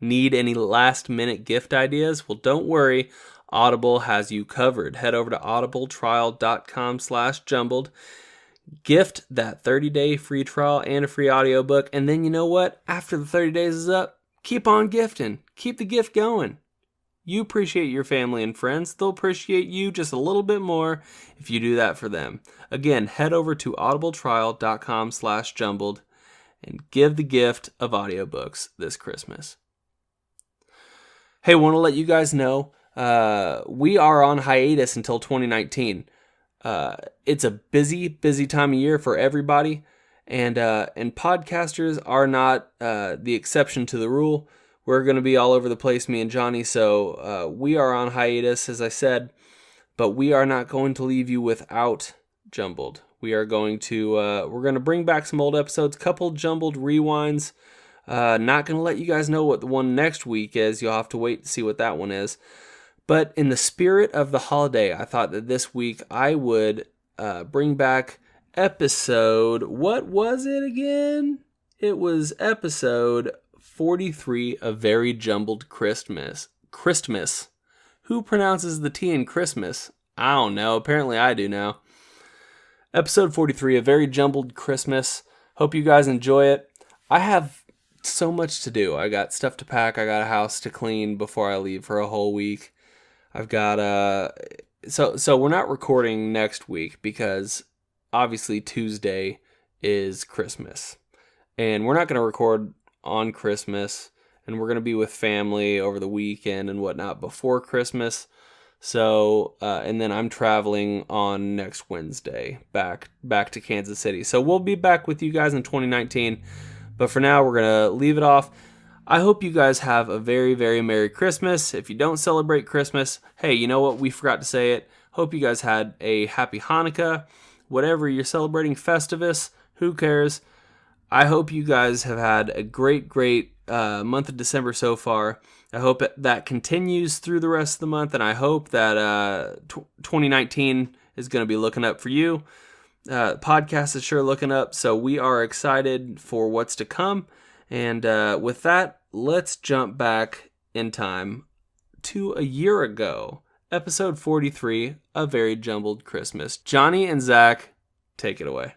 Need any last-minute gift ideas? Well, don't worry. Audible has you covered. Head over to audibletrial.com/jumbled. Gift that 30-day free trial and a free audiobook. And then you know what? After the 30 days is up, keep on gifting. Keep the gift going. You appreciate your family and friends. They'll appreciate you just a little bit more if you do that for them. Again, head over to audibletrial.com/jumbled and give the gift of audiobooks this Christmas. Hey, want to let you guys know, we are on hiatus until 2019. It's a busy time of year for everybody, and podcasters are not the exception to the rule. We're going to be all over the place, me and Johnny, so we are on hiatus, as I said, but we are not going to leave you without Jumbled. We are going to we're going to bring back some old episodes, couple Jumbled rewinds. Not going to let you guys know what the one next week is. You'll have to wait to see what that one is. But in the spirit of the holiday, I thought that this week I would bring back episode... What was it again? It was episode 43 of Very Jumbled Christmas. Christmas. Who pronounces the T in Christmas? I don't know. Apparently I do now. Episode 43 of Very Jumbled Christmas. Hope you guys enjoy it. I have so much to do. I got stuff to pack. I got a house to clean before I leave for a whole week. I've got so we're not recording next week because obviously Tuesday is Christmas. And we're not going to record on Christmas, and we're going to be with family over the weekend and whatnot before Christmas. So, and then I'm traveling on next Wednesday back to Kansas City. So we'll be back with you guys in 2019. But for now, we're going to leave it off. I hope you guys have a very, very Merry Christmas. If you don't celebrate Christmas, hey, you know what? We forgot to say it. Hope you guys had a happy Hanukkah. Whatever you're celebrating, Festivus, who cares? I hope you guys have had a great month of December so far. I hope that continues through the rest of the month, and I hope that 2019 is going to be looking up for you. Podcast is sure looking up, so we are excited for what's to come. And with that, let's jump back in time to a year ago, episode 43, A Very Jumbled Christmas. Johnny and Zach, take it away.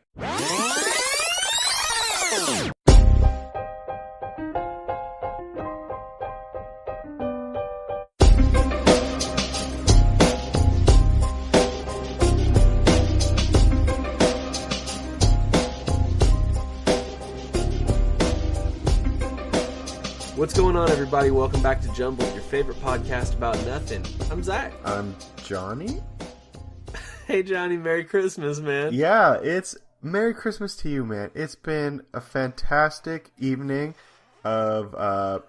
What's going on, everybody? Welcome back to Jumbled, your favorite podcast about nothing. I'm Zach. I'm Johnny. Hey, Johnny. Merry Christmas, man. Yeah, it's Merry Christmas to you, man. It's been a fantastic evening of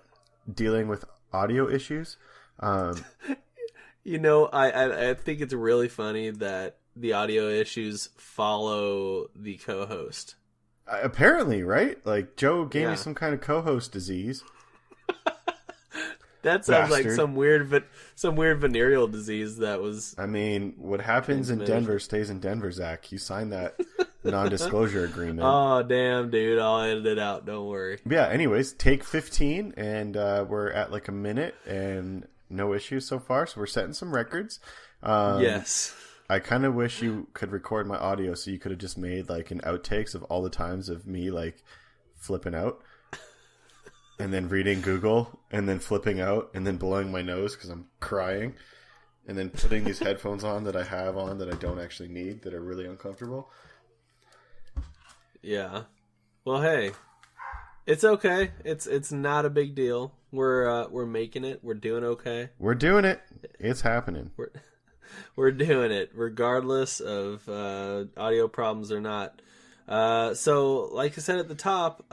dealing with audio issues. You know, I think it's really funny that the audio issues follow the co-host. Apparently, right? Like, Joe gave me some kind of co-host disease. That sounds like some weird venereal disease that was... I mean, what happens in Denver stays in Denver, Zach. You signed that non-disclosure agreement. Oh, damn, dude. I'll edit it out. Don't worry. Yeah, anyways, take 15, and we're at like a minute, and no issues so far, so we're setting some records. Yes. I kind of wish you could record my audio so you could have just made like an outtakes of all the times of me like flipping out. And then reading Google, and then flipping out, and then blowing my nose because I'm crying, and then putting these headphones on that I have on that I don't actually need, that are really uncomfortable. Yeah. Well, hey, it's okay. It's not a big deal. We're making it. We're doing okay. We're doing it. It's happening. We're doing it, regardless of audio problems or not. So, like I said at the top,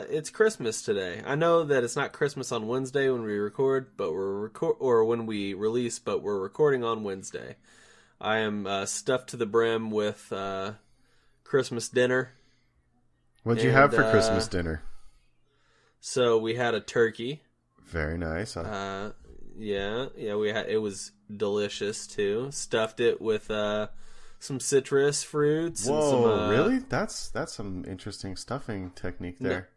it's Christmas today. I know that it's not Christmas on Wednesday when we record, but when we release, but we're recording on Wednesday. I am stuffed to the brim with Christmas dinner. What'd you have for Christmas dinner? So we had a turkey. Very nice. Yeah. It was delicious too. Stuffed it with some citrus fruits. Whoa, and some, really? That's some interesting stuffing technique there.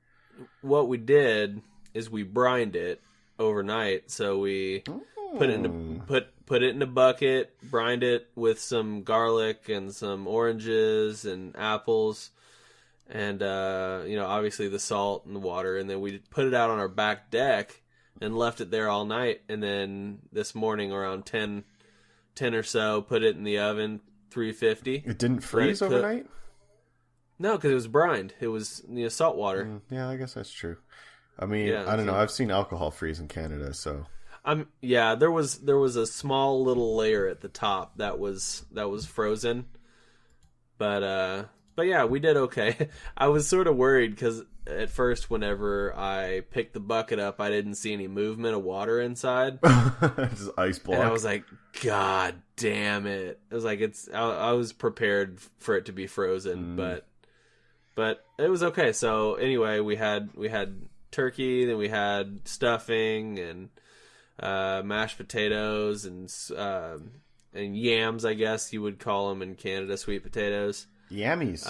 What we did is we brined it, overnight. So we put it in a bucket, brined it with some garlic and some oranges and apples, and obviously the salt and the water, and then we put it out on our back deck and left it there all night. And then this morning around 10 or so, put it in the oven, 350. It didn't freeze overnight? No, because it was brined. It was salt water. Yeah, I guess that's true. I mean, I don't know. I've seen alcohol freeze in Canada, so. There was a small little layer at the top that was frozen, but yeah, we did okay. I was sort of worried because at first, whenever I picked the bucket up, I didn't see any movement of water inside. Just ice block. And I was like, God damn it! I was like, I was prepared for it to be frozen, but it was okay. So anyway, we had turkey, then we had stuffing and mashed potatoes and yams, I guess you would call them in Canada, sweet potatoes. Yammies.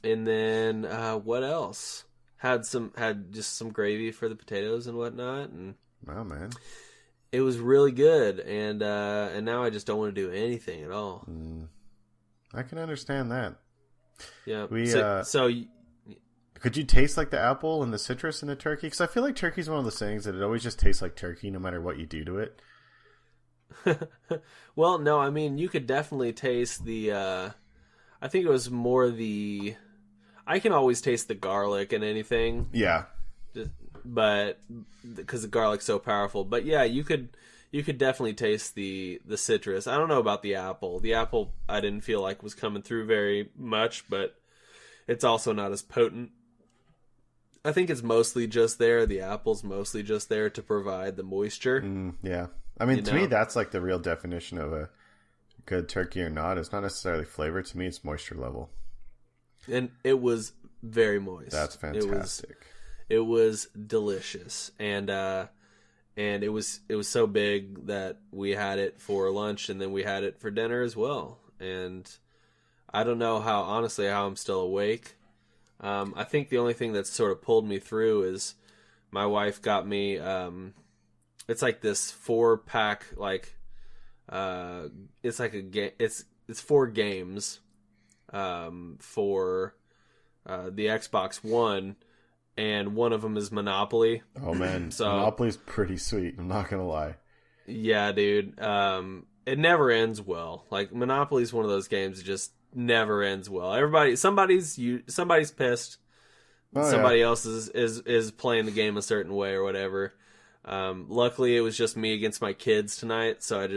And then what else? Had just some gravy for the potatoes and whatnot, and wow, man, it was really good. And now I just don't want to do anything at all. I can understand that. Yeah. So could you taste like the apple and the citrus in the turkey? Because I feel like turkey's one of those things that it always just tastes like turkey no matter what you do to it. Well, no, I mean, you could definitely taste the I think it was more I can always taste the garlic in anything. Yeah. But because the garlic's so powerful. But yeah, you could definitely taste the citrus. I don't know about the apple. The apple I didn't feel like was coming through very much, but it's also not as potent. I think it's mostly just there. The apple's mostly just there to provide the moisture. Yeah. I mean, to me, that's like the real definition of a good turkey or not. It's not necessarily flavor. To me, it's moisture level. And it was very moist. That's fantastic. It was delicious. And it was so big that we had it for lunch and then we had it for dinner as well. And I don't know how I'm still awake. I think the only thing that's sort of pulled me through is my wife got me, it's like this 4-pack, like, it's like a game, it's 4 games, for, the Xbox One, and one of them is Monopoly. Oh man, so, Monopoly's pretty sweet, I'm not gonna lie. Yeah, dude. It never ends well. Like, Monopoly's one of those games that just never ends well. Somebody's pissed. Somebody else is playing the game a certain way or whatever. Luckily, it was just me against my kids tonight, so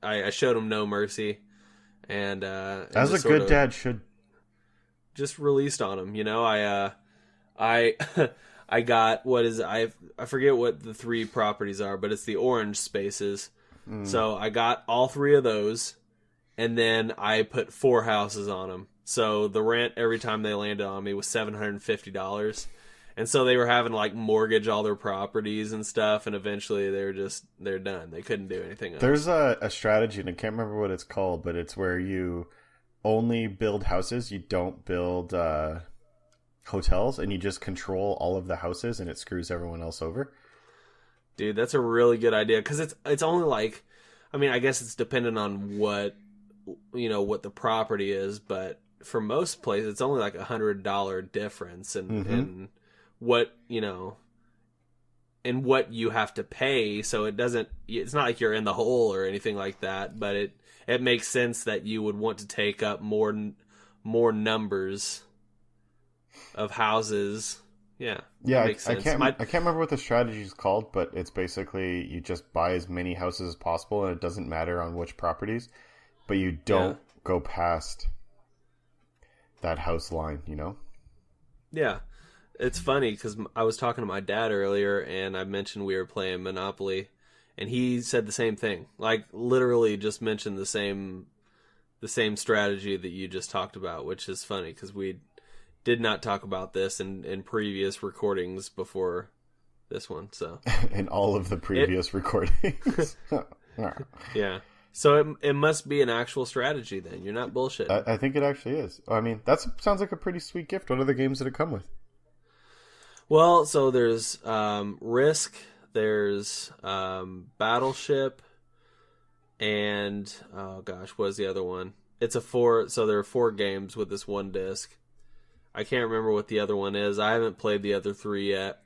I showed them no mercy, and as a good dad should, just released on them. I got I forget what the 3 properties are, but it's the orange spaces. So I got all 3 of those. And then I put 4 houses on them. So the rent every time they landed on me was $750. And so they were having to like mortgage all their properties and stuff. And eventually they're done. They couldn't do anything else. There's a strategy, and I can't remember what it's called, but it's where you only build houses. You don't build hotels, and you just control all of the houses, and it screws everyone else over. Dude, that's a really good idea. Because it's only like, I mean, I guess it's dependent on what the property is, but for most places it's only like $100 difference and what and what you have to pay. So it's not like you're in the hole or anything like that, but it makes sense that you would want to take up more numbers of houses. Yeah, makes sense. I can't remember what the strategy is called, but it's basically you just buy as many houses as possible, and it doesn't matter on which properties. But you don't go past that house line, Yeah. It's funny because I was talking to my dad earlier, and I mentioned we were playing Monopoly, and he said the same thing. Like, literally just mentioned the same strategy that you just talked about, which is funny because we did not talk about this in previous recordings before this one. So in all of the previous recordings. Yeah. So it must be an actual strategy then. You're not bullshit. I think it actually is. I mean, that sounds like a pretty sweet gift. What are the games that it come with? Well, so there's Risk, there's Battleship, and oh gosh, what was the other one? It's a 4, so there are 4 games with this one disc. I can't remember what the other one is. I haven't played the other 3 yet,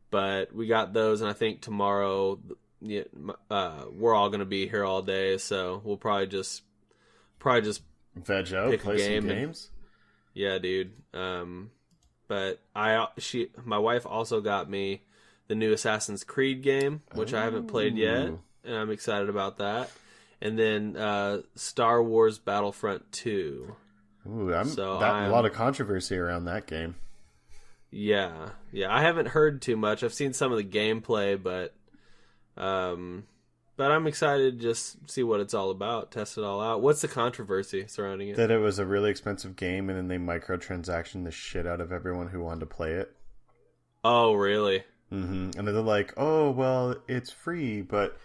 but we got those, and I think tomorrow we're all going to be here all day, so we'll probably just veg out, pick play a game some games. Yeah, dude. But my wife also got me the new Assassin's Creed game, which I haven't played yet, and I'm excited about that. And then Star Wars Battlefront 2. Ooh, a lot of controversy around that game. Yeah. I haven't heard too much. I've seen some of the gameplay, but I'm excited to just see what it's all about, test it all out. What's the controversy surrounding it? That it was a really expensive game, and then they microtransaction the shit out of everyone who wanted to play it. Oh, really? Mm-hmm. And they're like, oh, well, it's free, but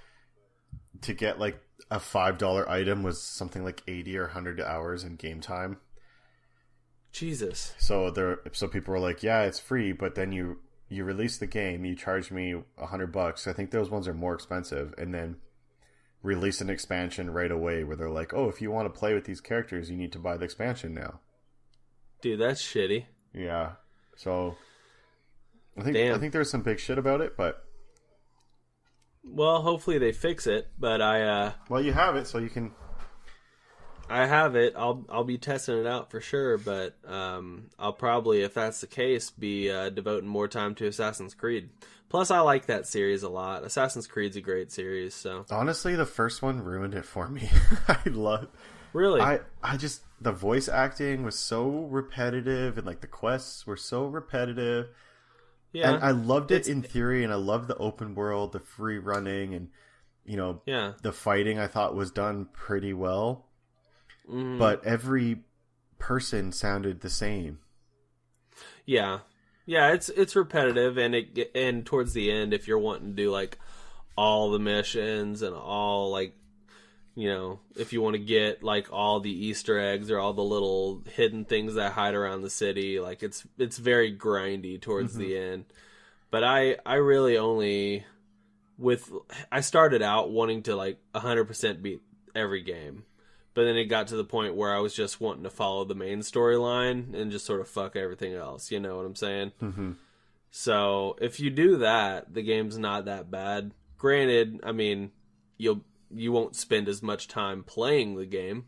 to get like a $5 item was something like 80 or 100 hours in game time. Jesus. So people were like, yeah, it's free, but then you release the game, you charge me $100. I think those ones are more expensive, and then release an expansion right away where they're like, oh, if you want to play with these characters, you need to buy the expansion now. Dude, that's shitty. Yeah. So I think there's some big shit about it, but well, hopefully they fix it. But well, you have it, so you can. I have it. I'll be testing it out for sure. But I'll probably, if that's the case, be devoting more time to Assassin's Creed. Plus, I like that series a lot. Assassin's Creed's a great series. So honestly, the first one ruined it for me. I love. Really, I just the voice acting was so repetitive, and like the quests were so repetitive. Yeah, and I loved it in theory, and I loved the open world, the free running, and the fighting. I thought was done pretty well, but every person sounded the same. Yeah, it's repetitive, and towards the end, if you're wanting to do like all the missions and all like, if you want to get like all the Easter eggs or all the little hidden things that hide around the city, like it's very grindy towards the end. But I really only I started out wanting to like 100% beat every game, but then it got to the point where I was just wanting to follow the main storyline and just sort of fuck everything else. You know what I'm saying? Mm-hmm. So if you do that, the game's not that bad. Granted, I mean, you won't spend as much time playing the game.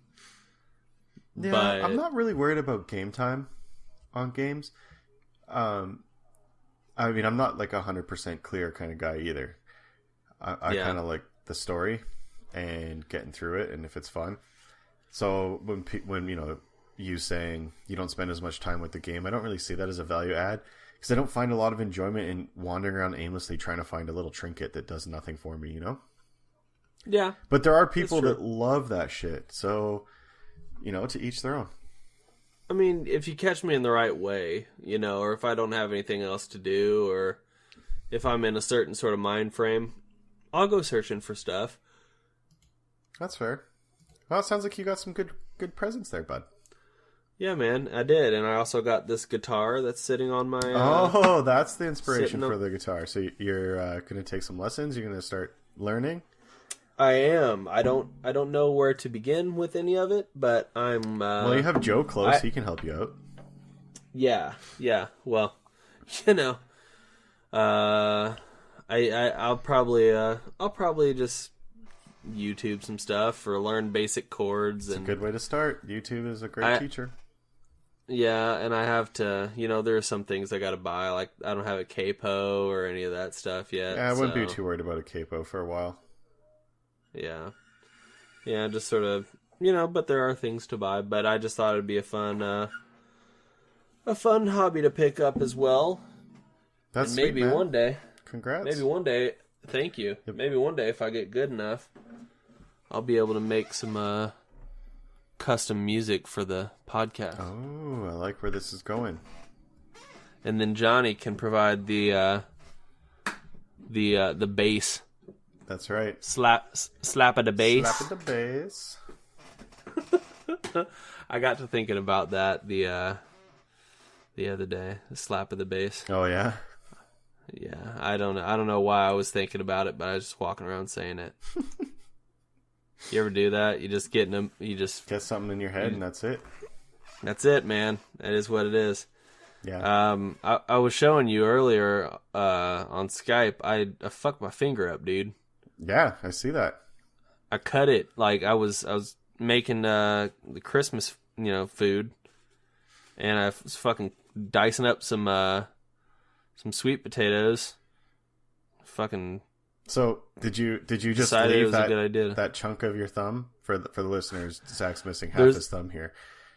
Yeah, but I'm not really worried about game time on games. I mean, I'm not like 100% clear kind of guy either. I kind of like the story and getting through it, and if it's fun. So when you saying you don't spend as much time with the game, I don't really see that as a value add, because I don't find a lot of enjoyment in wandering around aimlessly trying to find a little trinket that does nothing for me, Yeah. But there are people that love that shit. So, to each their own. I mean, if you catch me in the right way, or if I don't have anything else to do, or if I'm in a certain sort of mind frame, I'll go searching for stuff. That's fair. Well, it sounds like you got some good presents there, bud. Yeah, man, I did. And I also got this guitar that's sitting on my... that's the inspiration for the guitar. So you're going to take some lessons? You're going to start learning? I am. I don't know where to begin with any of it, but I'm... well, you have Joe close. He can help you out. Yeah. Well, I'll probably just YouTube some stuff or learn basic chords. It's a good way to start. YouTube is a great teacher. Yeah, and I have to, there are some things I got to buy. Like, I don't have a capo or any of that stuff yet. Yeah, I wouldn't be too worried about a capo for a while. Yeah, just sort of, but there are things to buy. But I just thought it'd be a fun hobby to pick up as well. That's and maybe sweet, man. One day. Congrats. Maybe one day. Thank you. Yep. Maybe one day, if I get good enough, I'll be able to make some custom music for the podcast. Oh, I like where this is going. And then Johnny can provide the bass. That's right. Slap of the bass. Slap of the bass. I got to thinking about that the other day. The slap of the bass. Oh yeah. Yeah, I don't know why I was thinking about it, but I was just walking around saying it. You ever do that? You just get them. You just get something in your head, and that's it. That's it, man. That is what it is. Yeah. I was showing you earlier on Skype. I fucked my finger up, dude. Yeah, I see that. I cut it like I was making the Christmas food, and I was fucking dicing up some sweet potatoes. Fucking. So did you just leave that chunk of your thumb for the listeners? Zach's missing half his thumb here.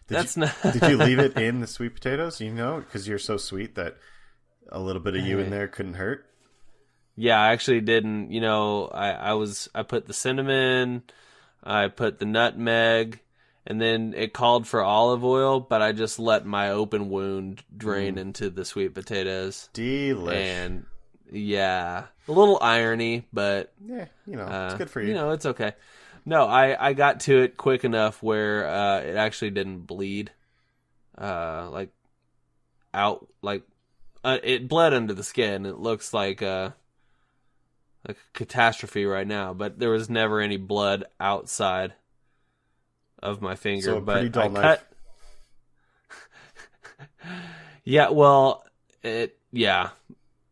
Did you leave it in the sweet potatoes? Because you're so sweet that a little bit of you in there couldn't hurt. Yeah, I actually didn't. I put the cinnamon, I put the nutmeg, and then it called for olive oil, but I just let my open wound drain into the sweet potatoes. Delish. And yeah, a little irony, but yeah, it's good for you. It's okay. No, I got to it quick enough where it actually didn't bleed. It bled under the skin. It looks like a catastrophe right now, but there was never any blood outside of my finger. So a pretty but dull knife. Yeah, well, yeah,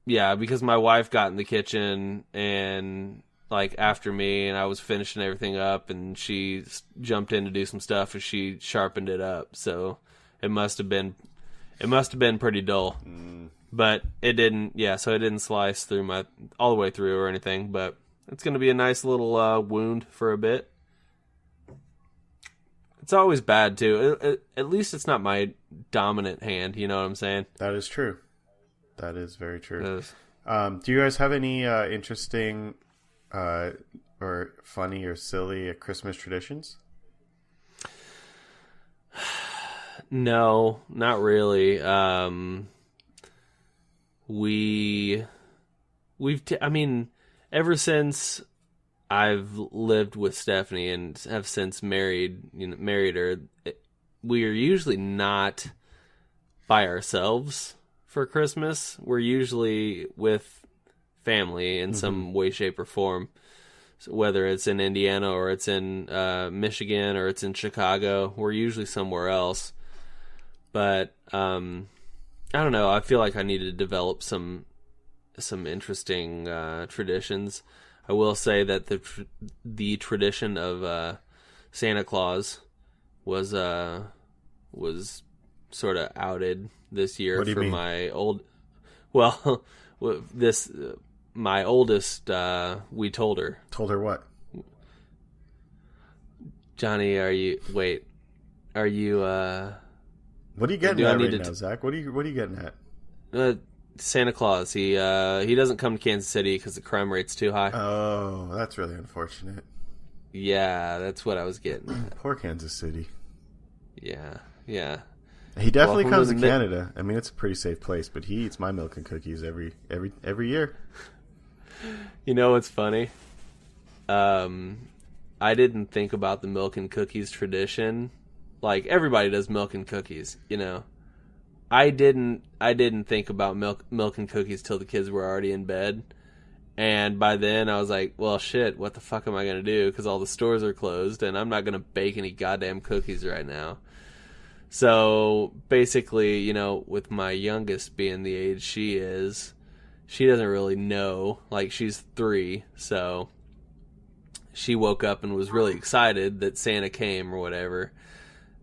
because my wife got in the kitchen and after me, and I was finishing everything up, and she jumped in to do some stuff, and she sharpened it up. So it must have been pretty dull, but it didn't. Yeah, so it didn't slice through all the way through or anything. But it's going to be a nice little wound for a bit. It's always bad too. At least it's not my dominant hand. You know what I'm saying? That is true. That is very true. Do you guys have any interesting or funny or silly Christmas traditions? No, not really. Ever since I've lived with Stephanie and have since married her, we are usually not by ourselves for Christmas. We're usually with family in some way, shape, or form. So whether it's in Indiana or it's in Michigan or it's in Chicago, we're usually somewhere else. But I don't know. I feel like I need to develop some interesting traditions. I will say that the tradition of Santa Claus was sort of outed this year for my old. Well, my oldest. We told her. Told her what? Johnny, are you? What are you getting at right now, Zach? What are you getting at? Santa Claus. He doesn't come to Kansas City because the crime rate's too high. Oh, that's really unfortunate. Yeah, that's what I was getting at. Poor Kansas City. Yeah. He definitely comes to Canada. I mean, it's a pretty safe place, but he eats my milk and cookies every year. You know what's funny? I didn't think about the milk and cookies tradition. Like, everybody does milk and cookies, I didn't think about milk and cookies till the kids were already in bed. And by then I was like, well, shit, what the fuck am I going to do? Because all the stores are closed and I'm not going to bake any goddamn cookies right now. So basically, with my youngest being the age she is, she doesn't really know. Like, she's 3, so she woke up and was really excited that Santa came or whatever.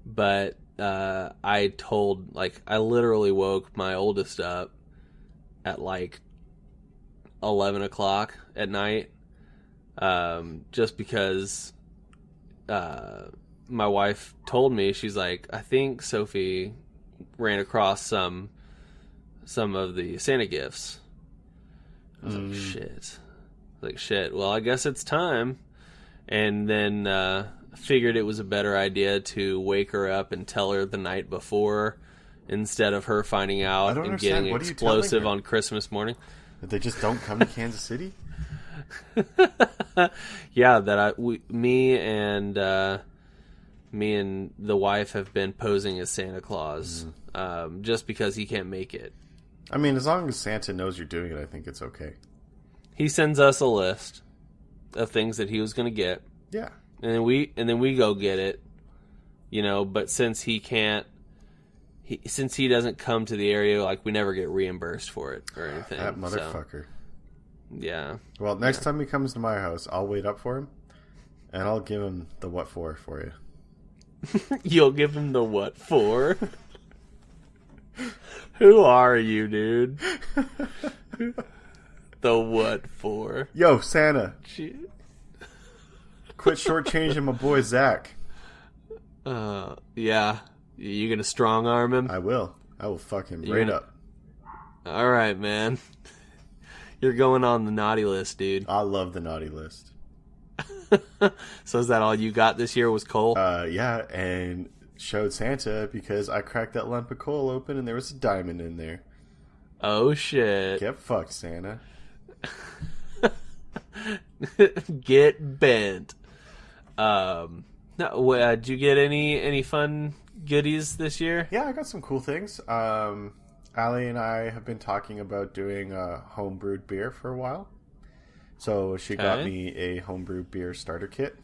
But I literally woke my oldest up at 11 o'clock at night, just because my wife told me, she's like, I think Sophie ran across some of the Santa gifts. I was like, shit. Well, I guess it's time. And then figured it was a better idea to wake her up and tell her the night before instead of her finding out and getting explosive on Christmas morning. That they just don't come to Kansas City? Yeah, that me and the wife have been posing as Santa Claus, just because he can't make it. I mean, as long as Santa knows you're doing it, I think it's okay. He sends us a list of things that he was going to get. Yeah. And then we go get it. You know, but since he can't, since he doesn't come to the area, like, we never get reimbursed for it or anything. That motherfucker. So, yeah. Well, next time he comes to my house, I'll wait up for him, and I'll give him the what for you. You'll give him the what for? Who are you, dude? The what for? Yo, Santa. Shit. Quit shortchanging my boy Zach. Yeah. You gonna strong arm him? I will. I will fuck him right up. All right, man. You're going on the naughty list, dude. I love the naughty list. So is that all you got this year was coal? Yeah, and showed Santa because I cracked that lump of coal open and there was a diamond in there. Oh, shit. Get fucked, Santa. Get bent. No, did you get any fun goodies this year? Yeah, I got some cool things. Allie and I have been talking about doing a homebrewed beer for a while. So she got me a homebrewed beer starter kit.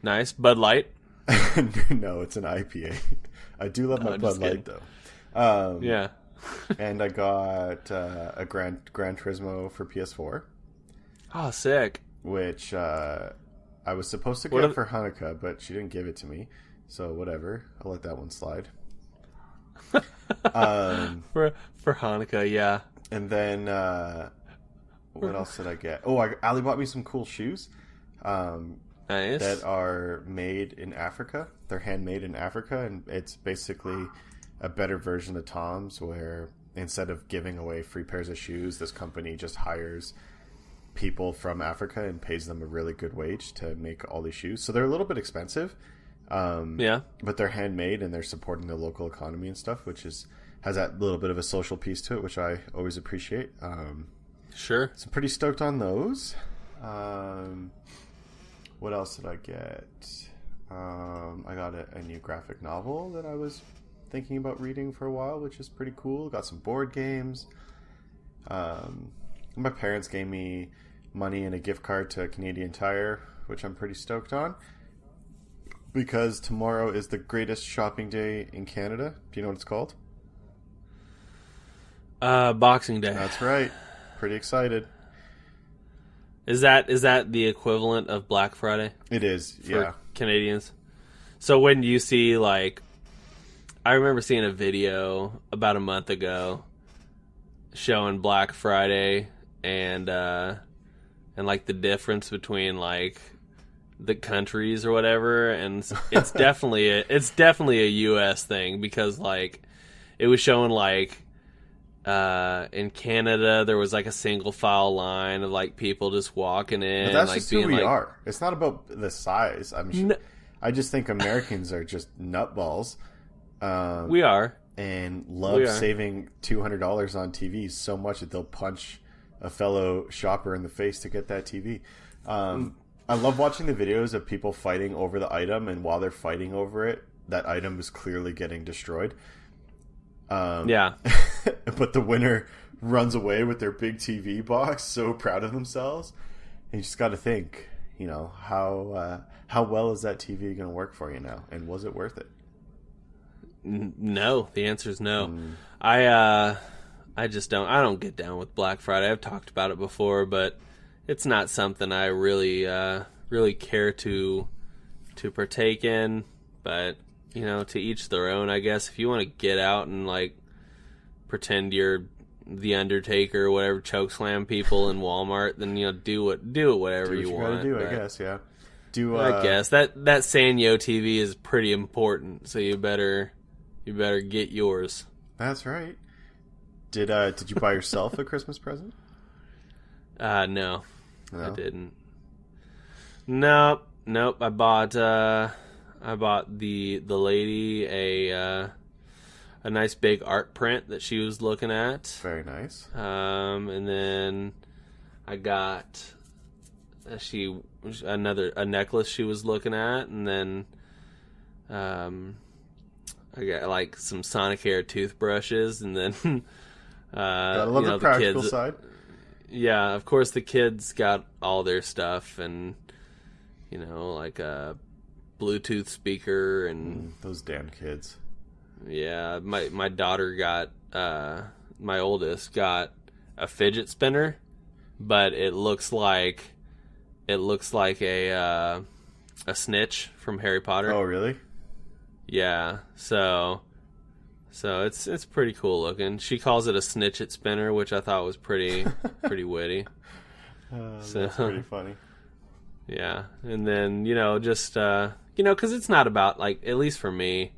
Nice. Bud Light? No, it's an IPA. I do love my Bud Light, though. Yeah. And I got a Gran Turismo for PS4. Oh, sick. Which I was supposed to get for Hanukkah, but she didn't give it to me. So whatever. I'll let that one slide. For Hanukkah, yeah. And then what else did I get? Oh, Ali bought me some cool shoes. Nice. That are made in Africa. They're handmade in Africa, and it's basically a better version of Tom's, where instead of giving away free pairs of shoes, this company just hires people from Africa and pays them a really good wage to make all these shoes. So they're a little bit expensive. Yeah. But they're handmade and they're supporting the local economy and stuff, which has that little bit of a social piece to it, which I always appreciate. Sure. So I'm pretty stoked on those. What else did I get? I got a new graphic novel that I was thinking about reading for a while, which is pretty cool. Got some board games. My parents gave me money and a gift card to Canadian Tire, which I'm pretty stoked on. Because tomorrow is the greatest shopping day in Canada. Do you know what it's called? Boxing Day. That's right. Pretty excited. Is that the equivalent of Black Friday? It is, for Canadians. So when you see, like, I remember seeing a video about a month ago showing Black Friday and like the difference between like the countries or whatever, and it's definitely a US thing, because like it was showing like in Canada there was like a single file line of like people just walking in. But that's like just who we like, are. It's not about the size. I just think Americans are just nutballs. We are. And love saving $200 on TVs so much that they'll punch a fellow shopper in the face to get that TV. I love watching the videos of people fighting over the item, and while they're fighting over it, that item is clearly getting destroyed. Yeah. But the winner runs away with their big TV box, so proud of themselves. And you just got to think, you know, how well is that TV going to work for you now, and was it worth it? No, the answer is no. I just don't. I don't get down with Black Friday. I've talked about it before, but it's not something I really care to partake in. But you know, to each their own, I guess. If you want to get out and like pretend you're the Undertaker or whatever, chokeslam people in Walmart, then you know, do it whatever you want. Do what you gotta do, I guess. Yeah. I guess that Sanyo TV is pretty important, so you better get yours. That's right. Did you buy yourself a Christmas present? No, I didn't. Nope. I bought the lady a nice big art print that she was looking at. Very nice. And then I got a necklace she was looking at, and then I got like some Sonicare toothbrushes, and then Gotta love the practical side. Yeah, of course the kids got all their stuff, and like a Bluetooth speaker and those damn kids. Yeah, my daughter got my oldest got a fidget spinner, but it looks like a snitch from Harry Potter. Oh, really? Yeah, so it's pretty cool looking. She calls it a snitch it spinner, which I thought was pretty witty. That's pretty funny. Yeah, and then just because it's not about, like, at least for me,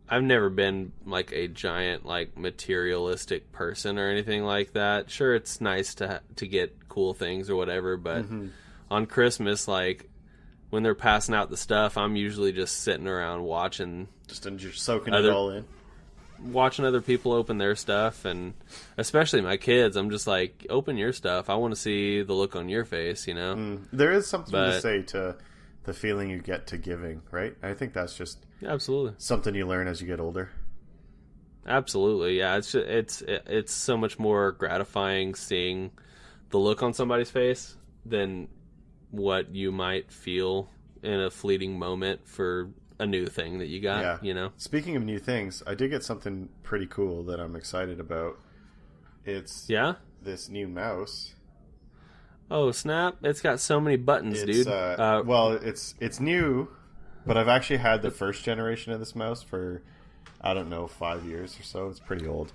I've never been like a giant like materialistic person or anything like that. Sure, it's nice to get cool things or whatever, but on Christmas, like, when they're passing out the stuff, I'm usually just sitting around watching, just soaking it all in, watching other people open their stuff, and especially my kids. I'm just like, open your stuff. I want to see the look on your face, There is something to say to the feeling you get to giving, right? I think that's just absolutely something you learn as you get older. Absolutely, yeah. It's so much more gratifying seeing the look on somebody's face than what you might feel in a fleeting moment for a new thing that you got. Speaking of new things, I did get something pretty cool that I'm excited about. It's this new mouse. Oh snap! It's got so many buttons, dude. Well, it's new, but I've actually had the first generation of this mouse for, I don't know, 5 years or so. It's pretty old.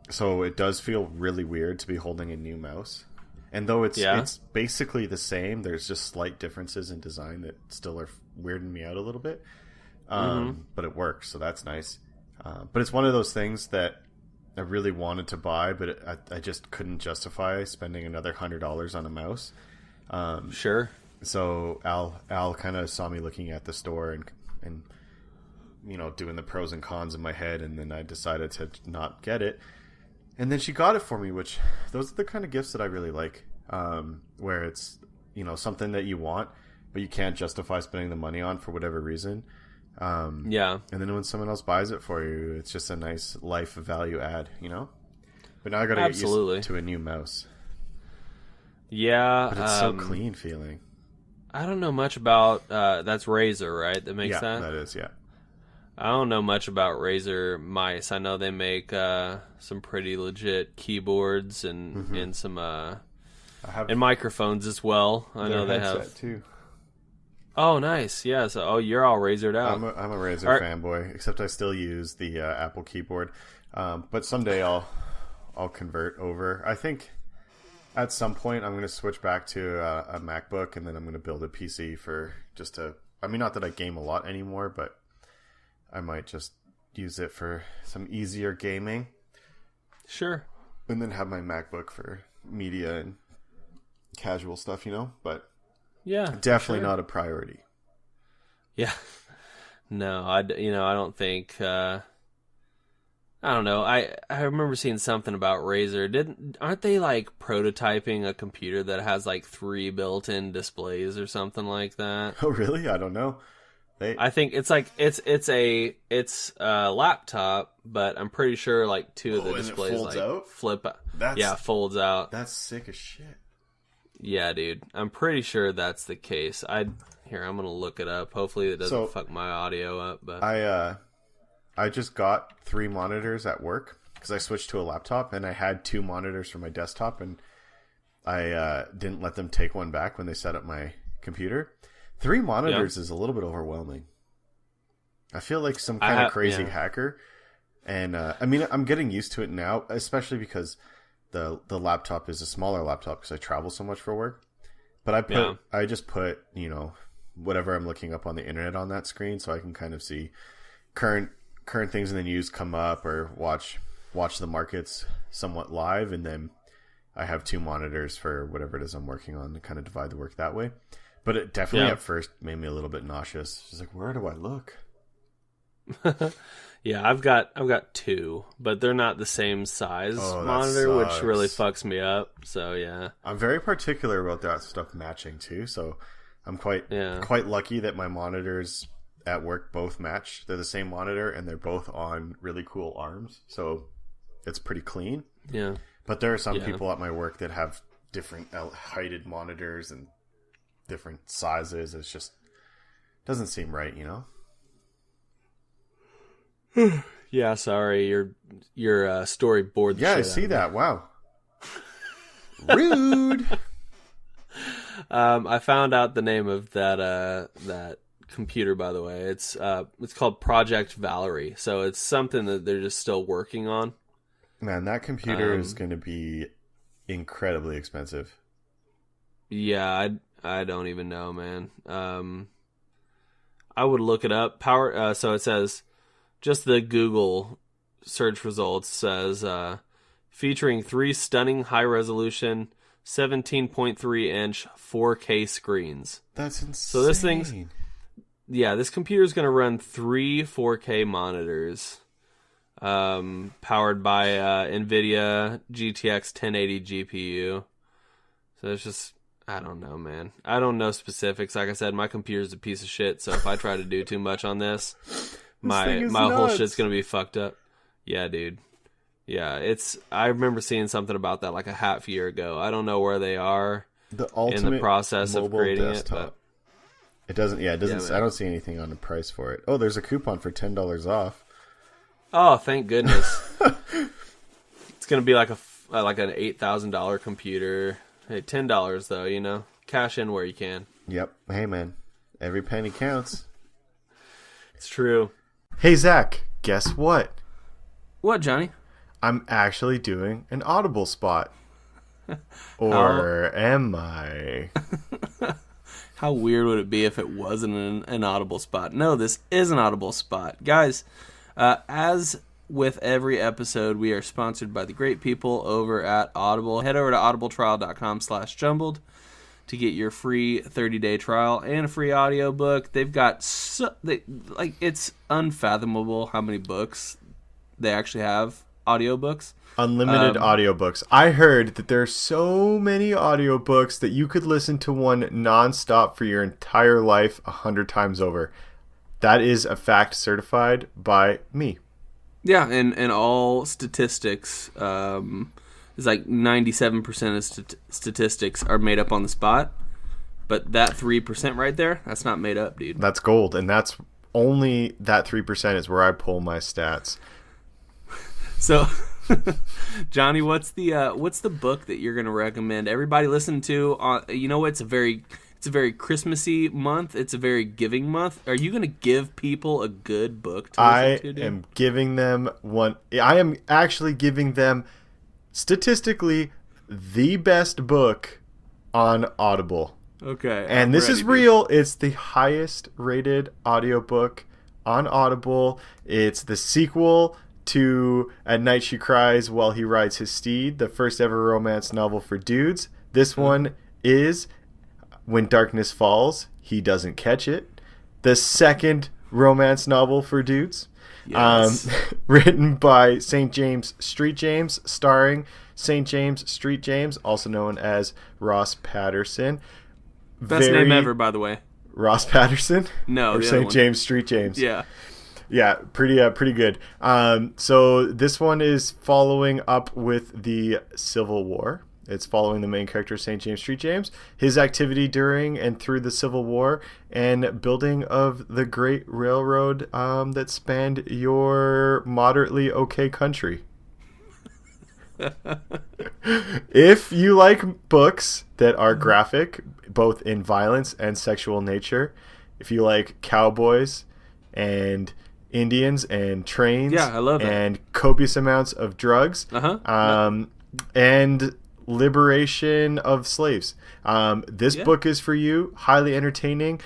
So it does feel really weird to be holding a new mouse. And though it's basically the same, there's just slight differences in design that still are weirding me out a little bit. But it works, so that's nice. But it's one of those things that I really wanted to buy, but I just couldn't justify spending another $100 on a mouse. Sure. So Al kind of saw me looking at the store and doing the pros and cons in my head, and then I decided to not get it. And then she got it for me, which those are the kind of gifts that I really like, where it's something that you want, but you can't justify spending the money on for whatever reason. And then when someone else buys it for you, it's just a nice life value add, But now I got to get used to a new mouse. Yeah, but it's so clean feeling. I don't know much about that's Razer, right? That makes that. Yeah, that is. Yeah. I don't know much about Razer mice. I know they make some pretty legit keyboards and some and microphones as well. I know they have too. Oh, nice. Yeah. So, you're all Razered out. I'm a Razer fanboy, except I still use the Apple keyboard. But someday I'll convert over. I think at some point I'm going to switch back to a MacBook, and then I'm going to build a PC for not that I game a lot anymore, but I might just use it for some easier gaming. Sure. And then have my MacBook for media and casual stuff, But yeah, definitely not a priority. Yeah. No, I don't think. I don't know. I remember seeing something about Razer. Aren't they like prototyping a computer that has like 3 built-in displays or something like that? Oh, really? I don't know. I think it's like it's a laptop, but I'm pretty sure like 2 of the displays folds like out? flip. Folds out. That's sick as shit. Yeah, dude. I'm pretty sure that's the case. I'm gonna look it up. Hopefully it doesn't fuck my audio up. But I just got 3 monitors at work because I switched to a laptop, and I had 2 monitors for my desktop, and I didn't let them take one back when they set up my computer. 3 monitors is a little bit overwhelming. I feel like some kind of crazy hacker. And I'm getting used to it now, especially because the laptop is a smaller laptop because I travel so much for work. But I just put, whatever I'm looking up on the internet on that screen, so I can kind of see current things in the news come up, or watch the markets somewhat live, and then I have 2 monitors for whatever it is I'm working on to kind of divide the work that way. But it definitely at first made me a little bit nauseous. Just like, where do I look? Yeah, I've got 2, but they're not the same size monitor, which really fucks me up. So yeah, I'm very particular about that stuff matching too. So I'm quite lucky that my monitors at work both match. They're the same monitor, and they're both on really cool arms. So it's pretty clean. Yeah. But there are some people at my work that have different heighted monitors and different sizes. It's just doesn't seem right, you know? Yeah, sorry. Your story bored the shit I see out that. Wow. Rude. I found out the name of that computer, by the way. It's called Project Valerie. So it's something that they're just still working on. Man, that computer is going to be incredibly expensive. Yeah, I don't even know, man. I would look it up. So it says, just the Google search results says, featuring 3 stunning high-resolution 17.3-inch 4K screens. That's insane. So this this computer is going to run 3 4K monitors, powered by NVIDIA GTX 1080 GPU. So it's just, I don't know, man. I don't know specifics. Like I said, my computer's a piece of shit, so if I try to do too much on this, my whole shit's going to be fucked up. Yeah, dude. Yeah, I remember seeing something about that like a half year ago. I don't know where they are in the process of creating desktop. It. But it doesn't. Yeah, it doesn't. I don't see anything on the price for it. Oh, there's a coupon for $10 off. Oh, thank goodness! It's gonna be like an $8,000 computer. Hey, $10 though. You know, cash in where you can. Yep. Hey, man, every penny counts. It's true. Hey, Zach. Guess what? What, Johnny? I'm actually doing an Audible spot. Or am I? How weird would it be if it wasn't an Audible spot? No, this is an Audible spot. Guys, as with every episode, we are sponsored by the great people over at Audible. Head over to audibletrial.com/jumbled to get your free 30-day trial and a free audiobook. They've got it's unfathomable how many books they actually have, audiobooks. Unlimited audiobooks. I heard that there are so many audiobooks that you could listen to one nonstop for your entire life 100 times over. That is a fact certified by me. Yeah, and all statistics, it's like 97% of statistics are made up on the spot. But that 3% right there, that's not made up, dude. That's gold, and that's only that 3% is where I pull my stats. So, Johnny, what's the book that you're going to recommend everybody listen to? You know, it's a very Christmassy month. It's a very giving month. Are you going to give people a good book to listen to? Dude? I am giving them one. I am actually giving them statistically the best book on Audible. Okay. And this is real. It's the highest rated audiobook on Audible. It's the sequel to At Night She Cries While He Rides His Steed, the first ever romance novel for dudes. This one is When Darkness Falls, He Doesn't Catch It, the second romance novel for dudes. Yes. Written by St. James Street James, starring St. James Street James, also known as Ross Patterson. Best name ever, by the way. Ross Patterson? No, or St. James Street James. Yeah. Yeah, pretty good. So this one is following up with the Civil War. It's following the main character, St. James Street James, his activity during and through the Civil War, and building of the Great Railroad that spanned your moderately okay country. If you like books that are graphic, both in violence and sexual nature, if you like cowboys and Indians and trains, I love that. And copious amounts of drugs, and liberation of slaves. This book is for you. Highly entertaining.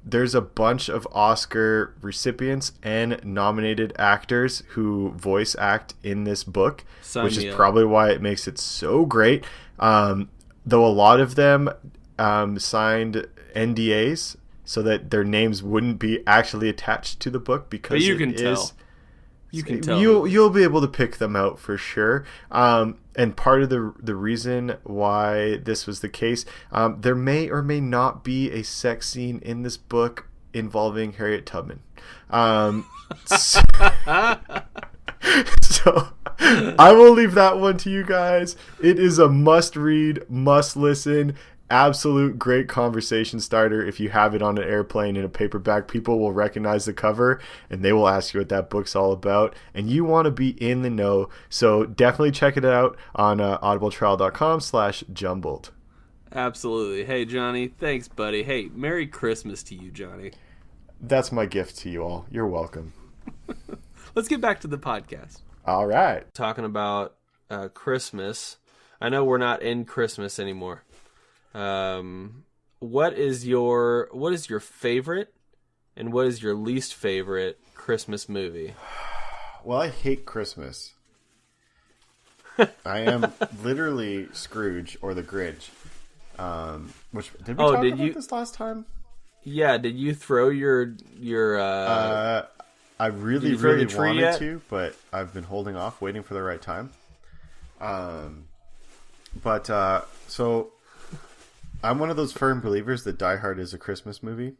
There's a bunch of Oscar recipients and nominated actors who voice act in this book, which is probably why it makes it so great. Though a lot of them signed NDAs so that their names wouldn't be actually attached to the book, because but you can tell. You can tell. You'll be able to pick them out for sure. And part of the reason why this was the case, there may or may not be a sex scene in this book involving Harriet Tubman. So I will leave that one to you guys. It is a must read, must listen, absolute great conversation starter. If you have it on an airplane in a paperback, people will recognize the cover and they will ask you what that book's all about. And you want to be in the know. So definitely check it out on audibletrial.com/jumbled. Absolutely. Hey, Johnny. Thanks, buddy. Hey, Merry Christmas to you, Johnny. That's my gift to you all. You're welcome. Let's get back to the podcast. All right. Talking about Christmas. I know we're not in Christmas anymore. What is your favorite and what is your least favorite Christmas movie? Well, I hate Christmas. I am literally Scrooge or the Grinch. Which did we talk about this last time? Yeah, did you throw your I really wanted to, but I've been holding off, waiting for the right time. So I'm one of those firm believers that Die Hard is a Christmas movie.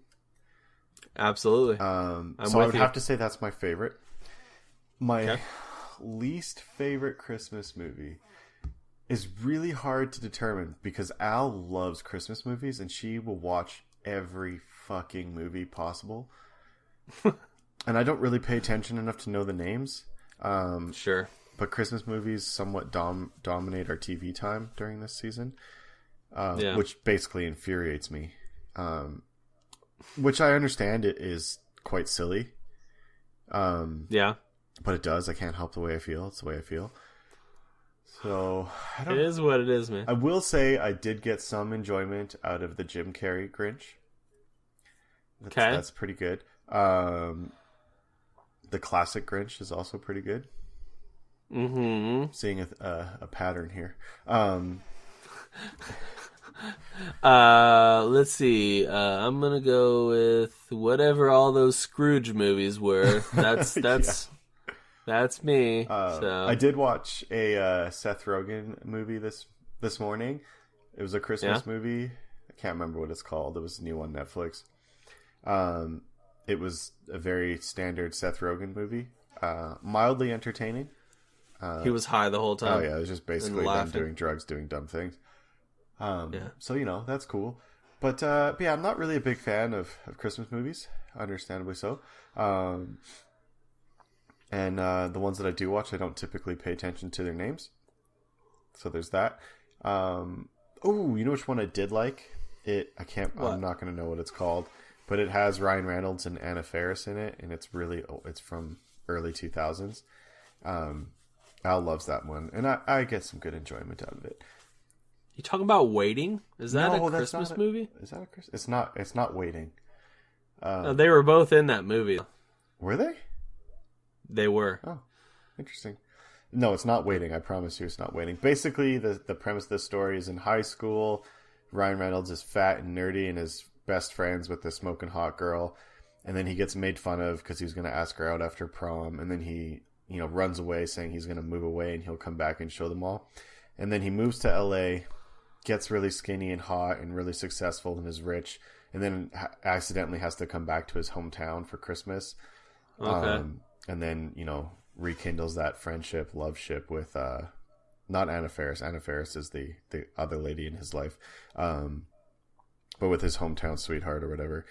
Absolutely. So I would have to say that's my favorite. My least favorite Christmas movie is really hard to determine because Al loves Christmas movies and she will watch every fucking movie possible. And I don't really pay attention enough to know the names. Sure. But Christmas movies somewhat dominate our TV time during this season. Which basically infuriates me. Which I understand it is quite silly. Yeah. But it does. I can't help the way I feel. It's the way I feel. So it is what it is, man. I will say I did get some enjoyment out of the Jim Carrey Grinch. That's pretty good. The classic Grinch is also pretty good. Mm-hmm. Seeing a pattern here. Let's see. I'm gonna go with whatever all those Scrooge movies were. That's me. So I did watch a Seth Rogen movie this morning. It was a Christmas movie. I can't remember what it's called. It was new on Netflix. It was a very standard Seth Rogen movie. Mildly entertaining. He was high the whole time. Oh yeah, it was just basically them doing drugs, doing dumb things. So that's cool. But yeah, I'm not really a big fan of Christmas movies, understandably so. And the ones that I do watch, I don't typically pay attention to their names. So there's that. You know which one I did like? I'm not going to know what it's called, but it has Ryan Reynolds and Anna Faris in it, and it's from early 2000s. Al loves that one, and I get some good enjoyment out of it. You talking about Waiting? Is that a Christmas movie? Is that a Christmas? It's not Waiting. They were both in that movie. Were they? They were. Oh, interesting. No, it's not Waiting. I promise you it's not Waiting. Basically, the premise of the story is in high school, Ryan Reynolds is fat and nerdy and is best friends with the smoking hot girl. And then he gets made fun of because he's going to ask her out after prom. And then he, runs away saying he's going to move away and he'll come back and show them all. And then he moves to LA, gets really skinny and hot and really successful and is rich. And then accidentally has to come back to his hometown for Christmas. Okay. And then, rekindles that friendship, love ship with, not Anna Faris. Anna Faris is the other lady in his life. But with his hometown sweetheart or whatever.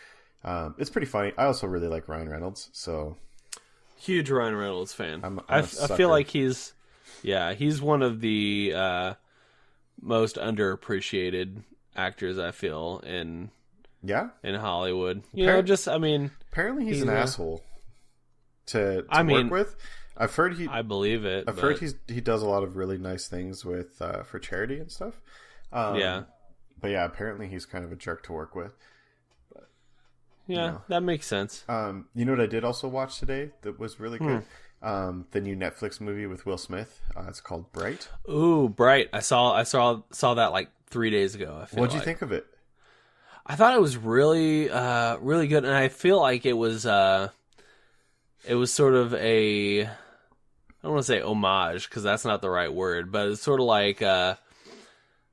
It's pretty funny. I also really like Ryan Reynolds, so. Huge Ryan Reynolds fan. I feel like he's one of the most underappreciated actors, I feel, in Hollywood. Apparently he's an asshole to work with. I've heard I believe it. I've heard he does a lot of really nice things with for charity and stuff. But yeah, apparently he's kind of a jerk to work with. But, that makes sense. You know what I did also watch today that was really good? The new Netflix movie with Will Smith. It's called Bright. Ooh, Bright! I saw that like 3 days ago. What'd you think of it? I thought it was really, really good, and I feel like it was sort of a, I don't want to say homage because that's not the right word, but it's sort of like,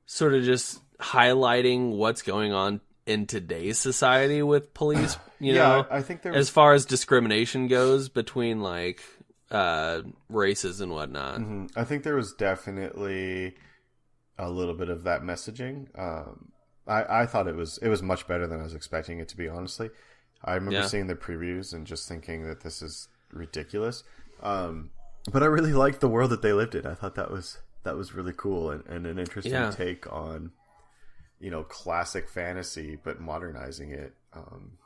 sort of just highlighting what's going on in today's society with police. I think as far as discrimination goes between like races and whatnot. Mm-hmm. I think there was definitely a little bit of that messaging. I thought it was much better than I was expecting it to be, honestly. I remember seeing the previews and just thinking that this is ridiculous. But I really liked the world that they lived in. I thought that was really cool and an interesting take on, classic fantasy, but modernizing it.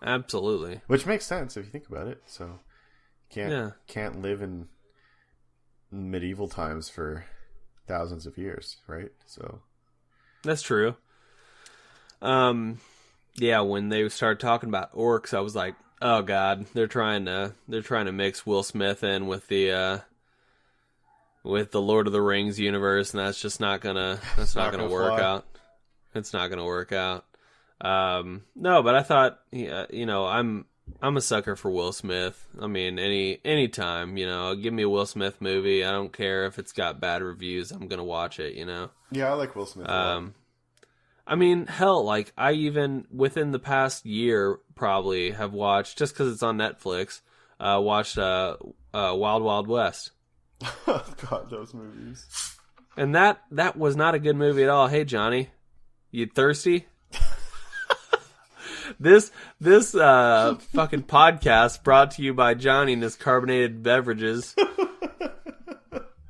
Absolutely. Which makes sense if you think about it. So can't live in medieval times for thousands of years, right? So that's true. When they started talking about orcs, I was like, oh god, they're trying to mix Will Smith in with the Lord of the Rings universe, and that's just not gonna work out. It's not gonna work out. No, but I thought, I'm a sucker for Will Smith. I mean, any time, give me a Will Smith movie. I don't care if it's got bad reviews. I'm gonna watch it. Yeah, I like Will Smith a lot. I mean, hell, like I even within the past year probably have watched, just because it's on Netflix, watched Wild Wild West. God, those movies. And that was not a good movie at all. Hey, Johnny, you thirsty? This fucking podcast brought to you by Johnny and his carbonated beverages.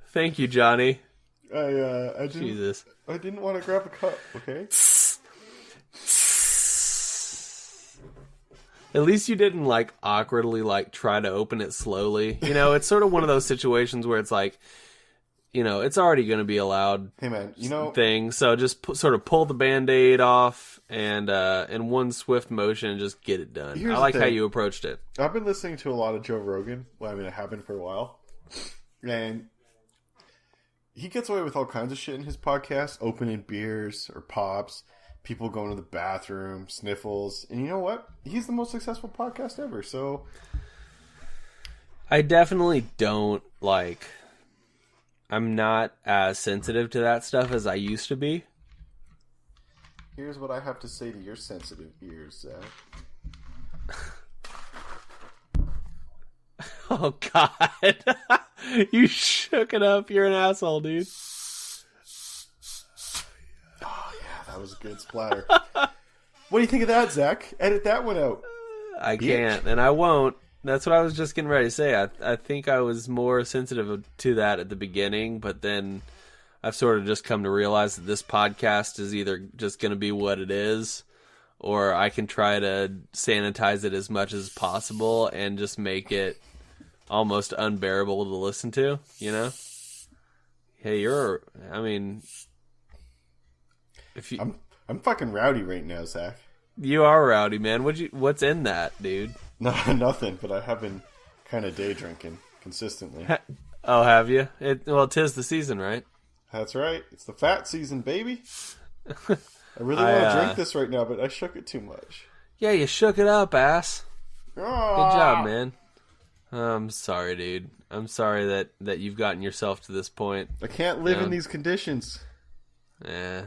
Thank you, Johnny. Jesus. I didn't want to grab a cup, okay? At least you didn't awkwardly try to open it slowly. It's sort of one of those situations where it's like, it's already going to be a loud thing. So just sort of pull the Band-Aid off and in one swift motion just get it done. I like how you approached it. I've been listening to a lot of Joe Rogan. Well, I mean, I have been for a while. And he gets away with all kinds of shit in his podcast. Opening beers or pops. People going to the bathroom. Sniffles. And you know what? He's the most successful podcast ever. So I definitely don't I'm not as sensitive to that stuff as I used to be. Here's what I have to say to your sensitive ears, Zach. Oh, God. You shook it up. You're an asshole, dude. Oh, yeah. That was a good splatter. What do you think of that, Zach? Edit that one out. I can't, and I won't. That's what I was just getting ready to say. I think I was more sensitive to that at the beginning, but then I've sort of just come to realize that this podcast is either just going to be what it is, or I can try to sanitize it as much as possible and just make it almost unbearable to listen to, Hey, if you... I'm fucking rowdy right now, Zach. You are rowdy, man. What's in that, dude? No, nothing, but I have been kind of day drinking consistently. Oh, have you? 'Tis the season, right? That's right. It's the fat season, baby. I really want to drink this right now, but I shook it too much. Yeah, you shook it up, ass. Ah! Good job, man. I'm sorry, dude. I'm sorry that you've gotten yourself to this point. I can't live in these conditions. Yeah.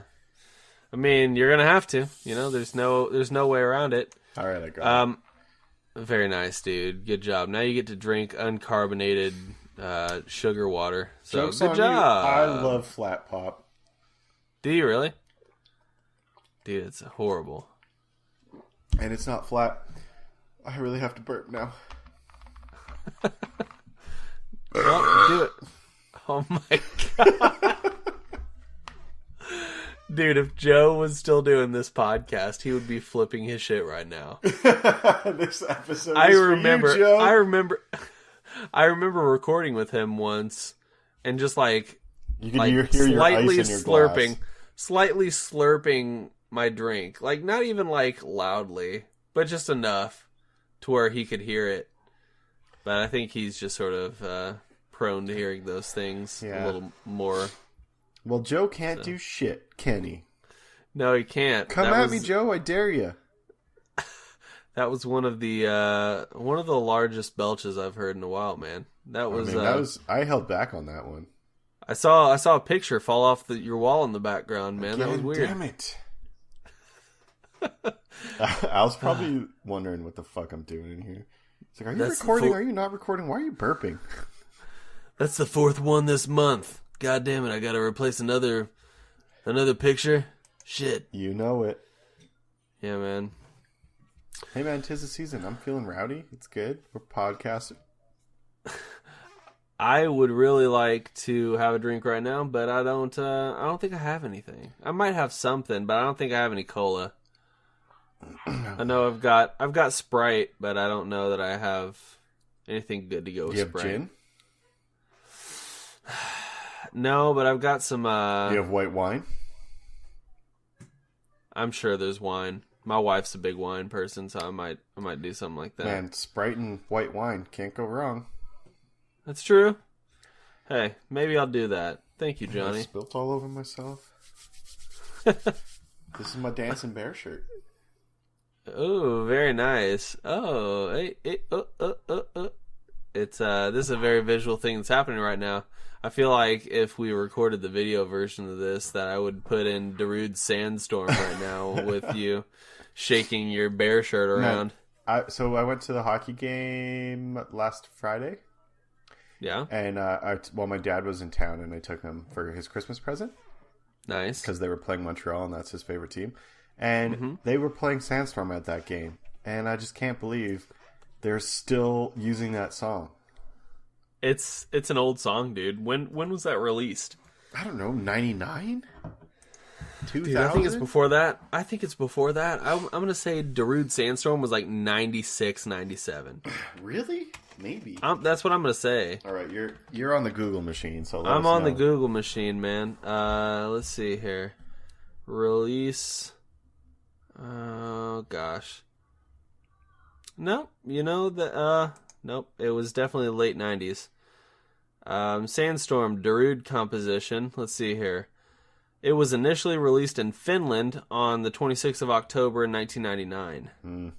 I mean, you're gonna have to. There's no way around it. All right, I got it. Very nice, dude. Good job. Now you get to drink uncarbonated sugar water. So Joke's good on job. You. I love flat pop. Do you really? Dude, it's horrible. And it's not flat. I really have to burp now. Well, do it. Oh my god. Dude, if Joe was still doing this podcast, he would be flipping his shit right now. This episode is for you, Joe. I remember recording with him once and just you can hear your ice in your glass. Slightly slurping my drink. Not even loudly, but just enough to where he could hear it. But I think he's just sort of prone to hearing those things a little more. Well, Joe can't do shit, can he? No, he can't. Come at me, Joe. I dare you. That was one of the largest belches I've heard in a while, man. I held back on that one. I saw a picture fall off your wall in the background, man. That was weird. Damn it. Al's probably wondering what the fuck I'm doing in here. It's like, are you recording? Are you not recording? Why are you burping? That's the fourth one this month. God damn it, I gotta replace another picture. Shit. You know it. Yeah, man. Hey, man, 'tis the season. I'm feeling rowdy. It's good. We're podcasting. I would really like to have a drink right now, but I don't think I have anything. I might have something, but I don't think I have any cola. I know I've got Sprite, but I don't know that I have anything good to go with Sprite. Do you have gin? No, but I've got some. Do you have white wine? I'm sure there's wine. My wife's a big wine person, so I might do something like that. Man, Sprite and white wine can't go wrong. That's true. Hey, maybe I'll do that. Thank you, Johnny. I spilt all over myself. This is my dancing bear shirt. Oh, very nice. Oh, hey. It's this is a very visual thing that's happening right now. I feel like if we recorded the video version of this, that I would put in Darude's Sandstorm right now with you shaking your bear shirt around. So I went to the hockey game last Friday. Yeah. And my dad was in town, and I took him for his Christmas present. Nice. Because they were playing Montreal, and that's his favorite team. And they were playing Sandstorm at that game. And I just can't believe they're still using that song. It's an old song, dude. When was that released? I don't know, 99? 2000? Dude, I think it's before that. I'm going to say Darude Sandstorm was like 96, 97. Really? Maybe. That's what I'm going to say. All right, you're on the Google machine, so I'm on the Google machine, man. Let's see here. Release. Oh, gosh. Nope. Nope. It was definitely the late 90s. Sandstorm, Darude composition. Let's see here. It was initially released in Finland on the 26th of October in 1999.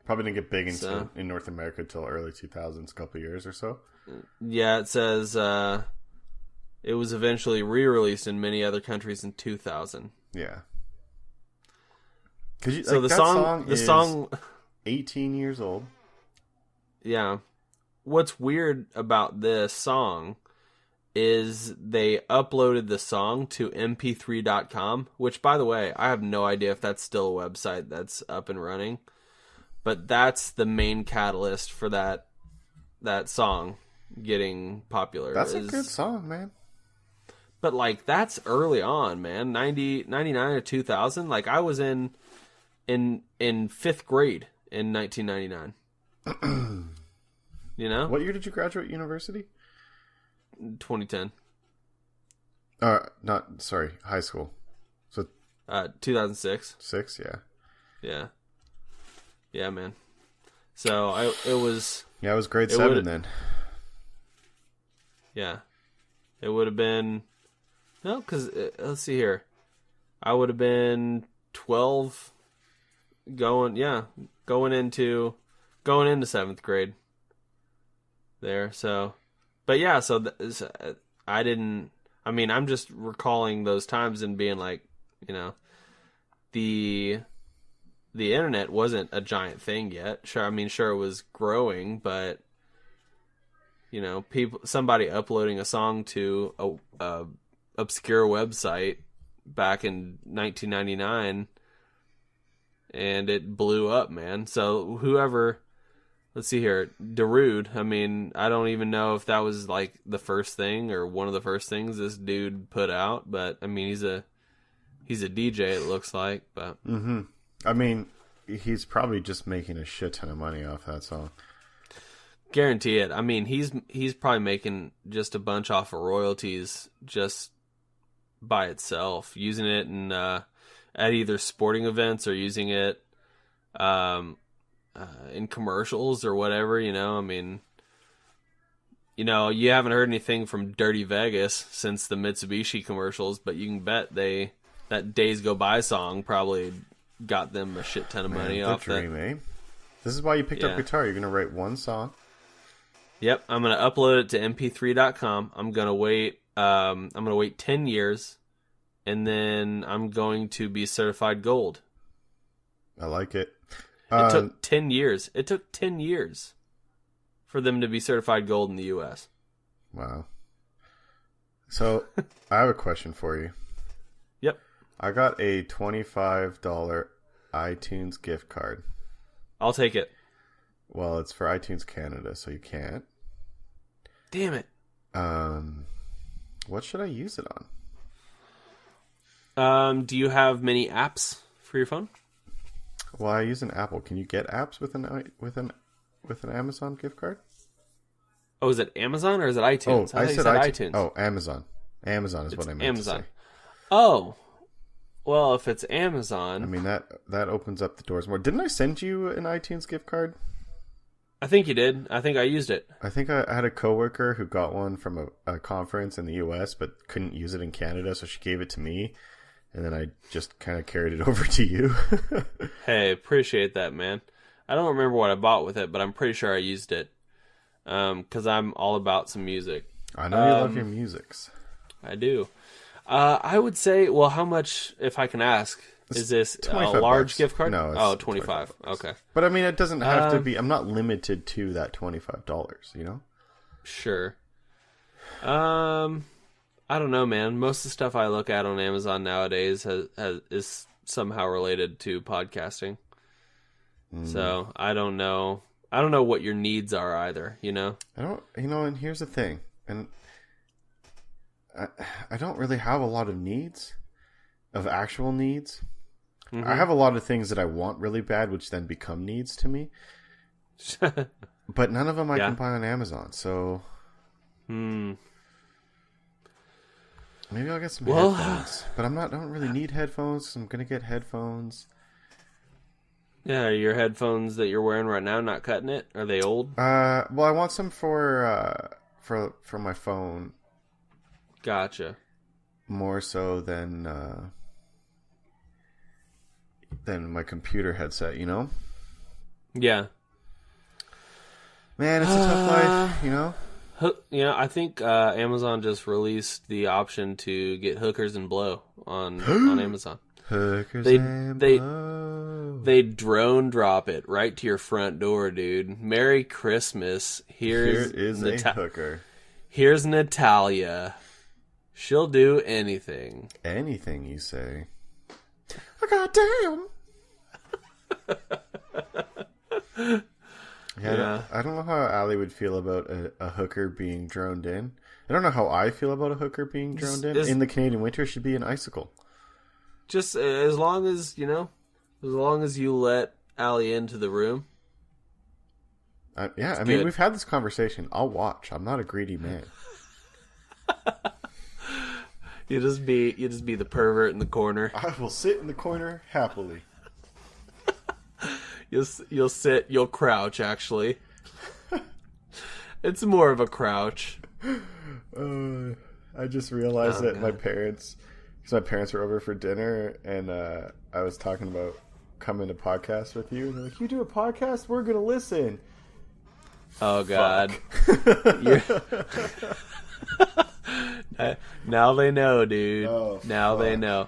Probably didn't get big in North America until early 2000s, a couple years or so. Yeah, it says it was eventually re-released in many other countries in 2000. Yeah. So the song 18 years old. Yeah. What's weird about this song is they uploaded the song to mp3.com, which, by the way, I have no idea if that's still a website that's up and running. But that's the main catalyst for that song getting popular. That's a good song, man. But, like, that's early on, man. 99 or 2000. Like, I was in 5th grade in 1999. You know? What year did you graduate university? 2010. High school. So 2006. 6, yeah. Yeah. Yeah, man. So it was. Yeah, it was grade 7 then. Yeah, it would have been. No, because let's see here. I would have been 12. Going into 7th grade. There, so, but yeah, so I didn't. I mean, I'm just recalling those times and being like, you know, the internet wasn't a giant thing yet. Sure, I mean, sure it was growing, but you know, somebody uploading a song to a obscure website back in 1999, and it blew up, man. So whoever. Let's see here. Darude, I mean, I don't even know if that was like the first thing or one of the first things this dude put out, but I mean, he's a DJ, it looks like, but I mean, he's probably just making a shit ton of money off that song. Guarantee it. I mean, he's probably making just a bunch off of royalties just by itself, using it at either sporting events or using it in commercials or whatever, you know. I mean, you know, you haven't heard anything from Dirty Vegas since the Mitsubishi commercials, but you can bet that Days Go By song probably got them a shit ton of money off that. Eh? This is why you picked up guitar. You're gonna write one song. Yep, I'm gonna upload it to mp3.com. I'm gonna wait 10 years, and then I'm going to be certified gold. I like it. It took 10 years. It took 10 years for them to be certified gold in the U.S. Wow. So, I have a question for you. Yep. I got a $25 iTunes gift card. I'll take it. Well, it's for iTunes Canada, so you can't. Damn it. What should I use it on? Do you have many apps for your phone? Well, I use an Apple. Can you get apps with an Amazon gift card? Oh, is it Amazon or is it iTunes? Oh, I said iTunes. Oh, Amazon. Amazon is it's what I meant Amazon. to say. Oh. Well, if it's Amazon... I mean, that opens up the doors more. Didn't I send you an iTunes gift card? I think you did. I think I used it. I think I had a coworker who got one from a conference in the US, but couldn't use it in Canada, so she gave it to me. And then I just kind of carried it over to you. Hey, appreciate that, man. I don't remember what I bought with it, but I'm pretty sure I used it. Because I'm all about some music. I know you love your musics. I do. I would say, well, how much, if I can ask, is this a large gift card? No, it's 25. Okay. But I mean, it doesn't have to be. I'm not limited to that $25, you know? Sure. I don't know, man. Most of the stuff I look at on Amazon nowadays is somehow related to podcasting. So I don't know. I don't know what your needs are either, you know? And here's the thing. And I don't really have a lot of needs, of actual needs. Mm-hmm. I have a lot of things that I want really bad, which then become needs to me. But none of them I can buy on Amazon, so... Maybe I'll get some headphones. But I don't really need headphones, so I'm going to get headphones. Yeah, are your headphones that you're wearing right now not cutting it? Are they old? Well, I want some for my phone. Gotcha. More so than my computer headset, you know? Yeah. Man, it's a tough life, you know? You know, I think Amazon just released the option to get hookers and blow on Amazon. Hookers and blow. They drone drop it right to your front door, dude. Merry Christmas. Here is a hooker. Here's Natalia. She'll do anything. Anything you say. Oh, goddamn. Yeah. I don't know how Allie would feel about a hooker being droned in. I don't know how I feel about a hooker being droned in. In the Canadian winter, she'd be an icicle. Just as long as, you know, as long as you let Allie into the room. I mean, we've had this conversation. I'll watch. I'm not a greedy man. You just be the pervert in the corner. I will sit in the corner happily. You'll sit, you'll crouch, actually. It's more of a crouch. I just realized that my parents were over for dinner, and I was talking about coming to podcast with you, and they're like, "You do a podcast? We're gonna listen." Oh God! Now they know, dude. Oh, now they know.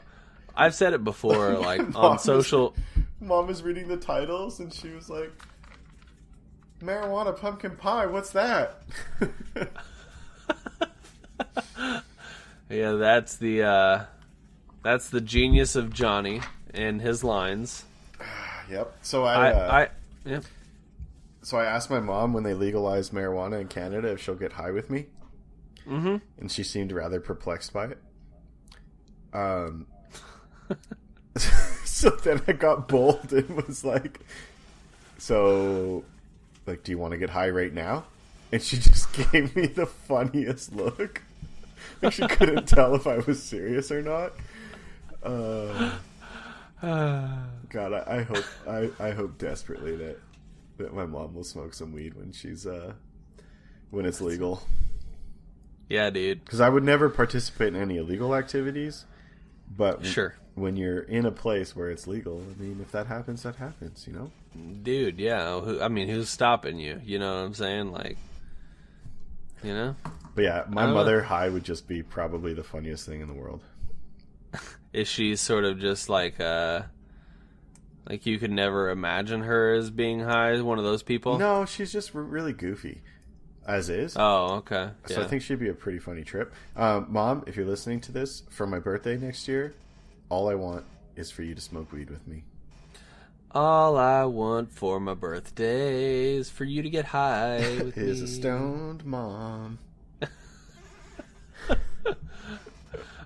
I've said it before, like on social. Mom was reading the titles, and she was like, "Marijuana pumpkin pie. What's that?" Yeah, that's the genius of Johnny and his lines. Yep. So yeah. So I asked my mom when they legalized marijuana in Canada if she'll get high with me. Mm-hmm. And she seemed rather perplexed by it. So then I got bold and was like, do you want to get high right now? And she just gave me the funniest look. Like she couldn't tell if I was serious or not. God, I hope desperately that my mom will smoke some weed when it's legal. Yeah, dude. Because I would never participate in any illegal activities, but sure, when you're in a place where it's legal, I mean, if that happens, that happens, you know? Dude, yeah. Who's stopping you? You know what I'm saying? Like, you know? But yeah, my mother high would just be probably the funniest thing in the world. Is she sort of just like you could never imagine her as being high, one of those people? No, she's just really goofy. as is. Oh, okay. So I think she'd be a pretty funny trip. Mom, if you're listening to this, for my birthday next year, all I want is for you to smoke weed with me. All I want for my birthday is for you to get high with Is me. a stoned mom.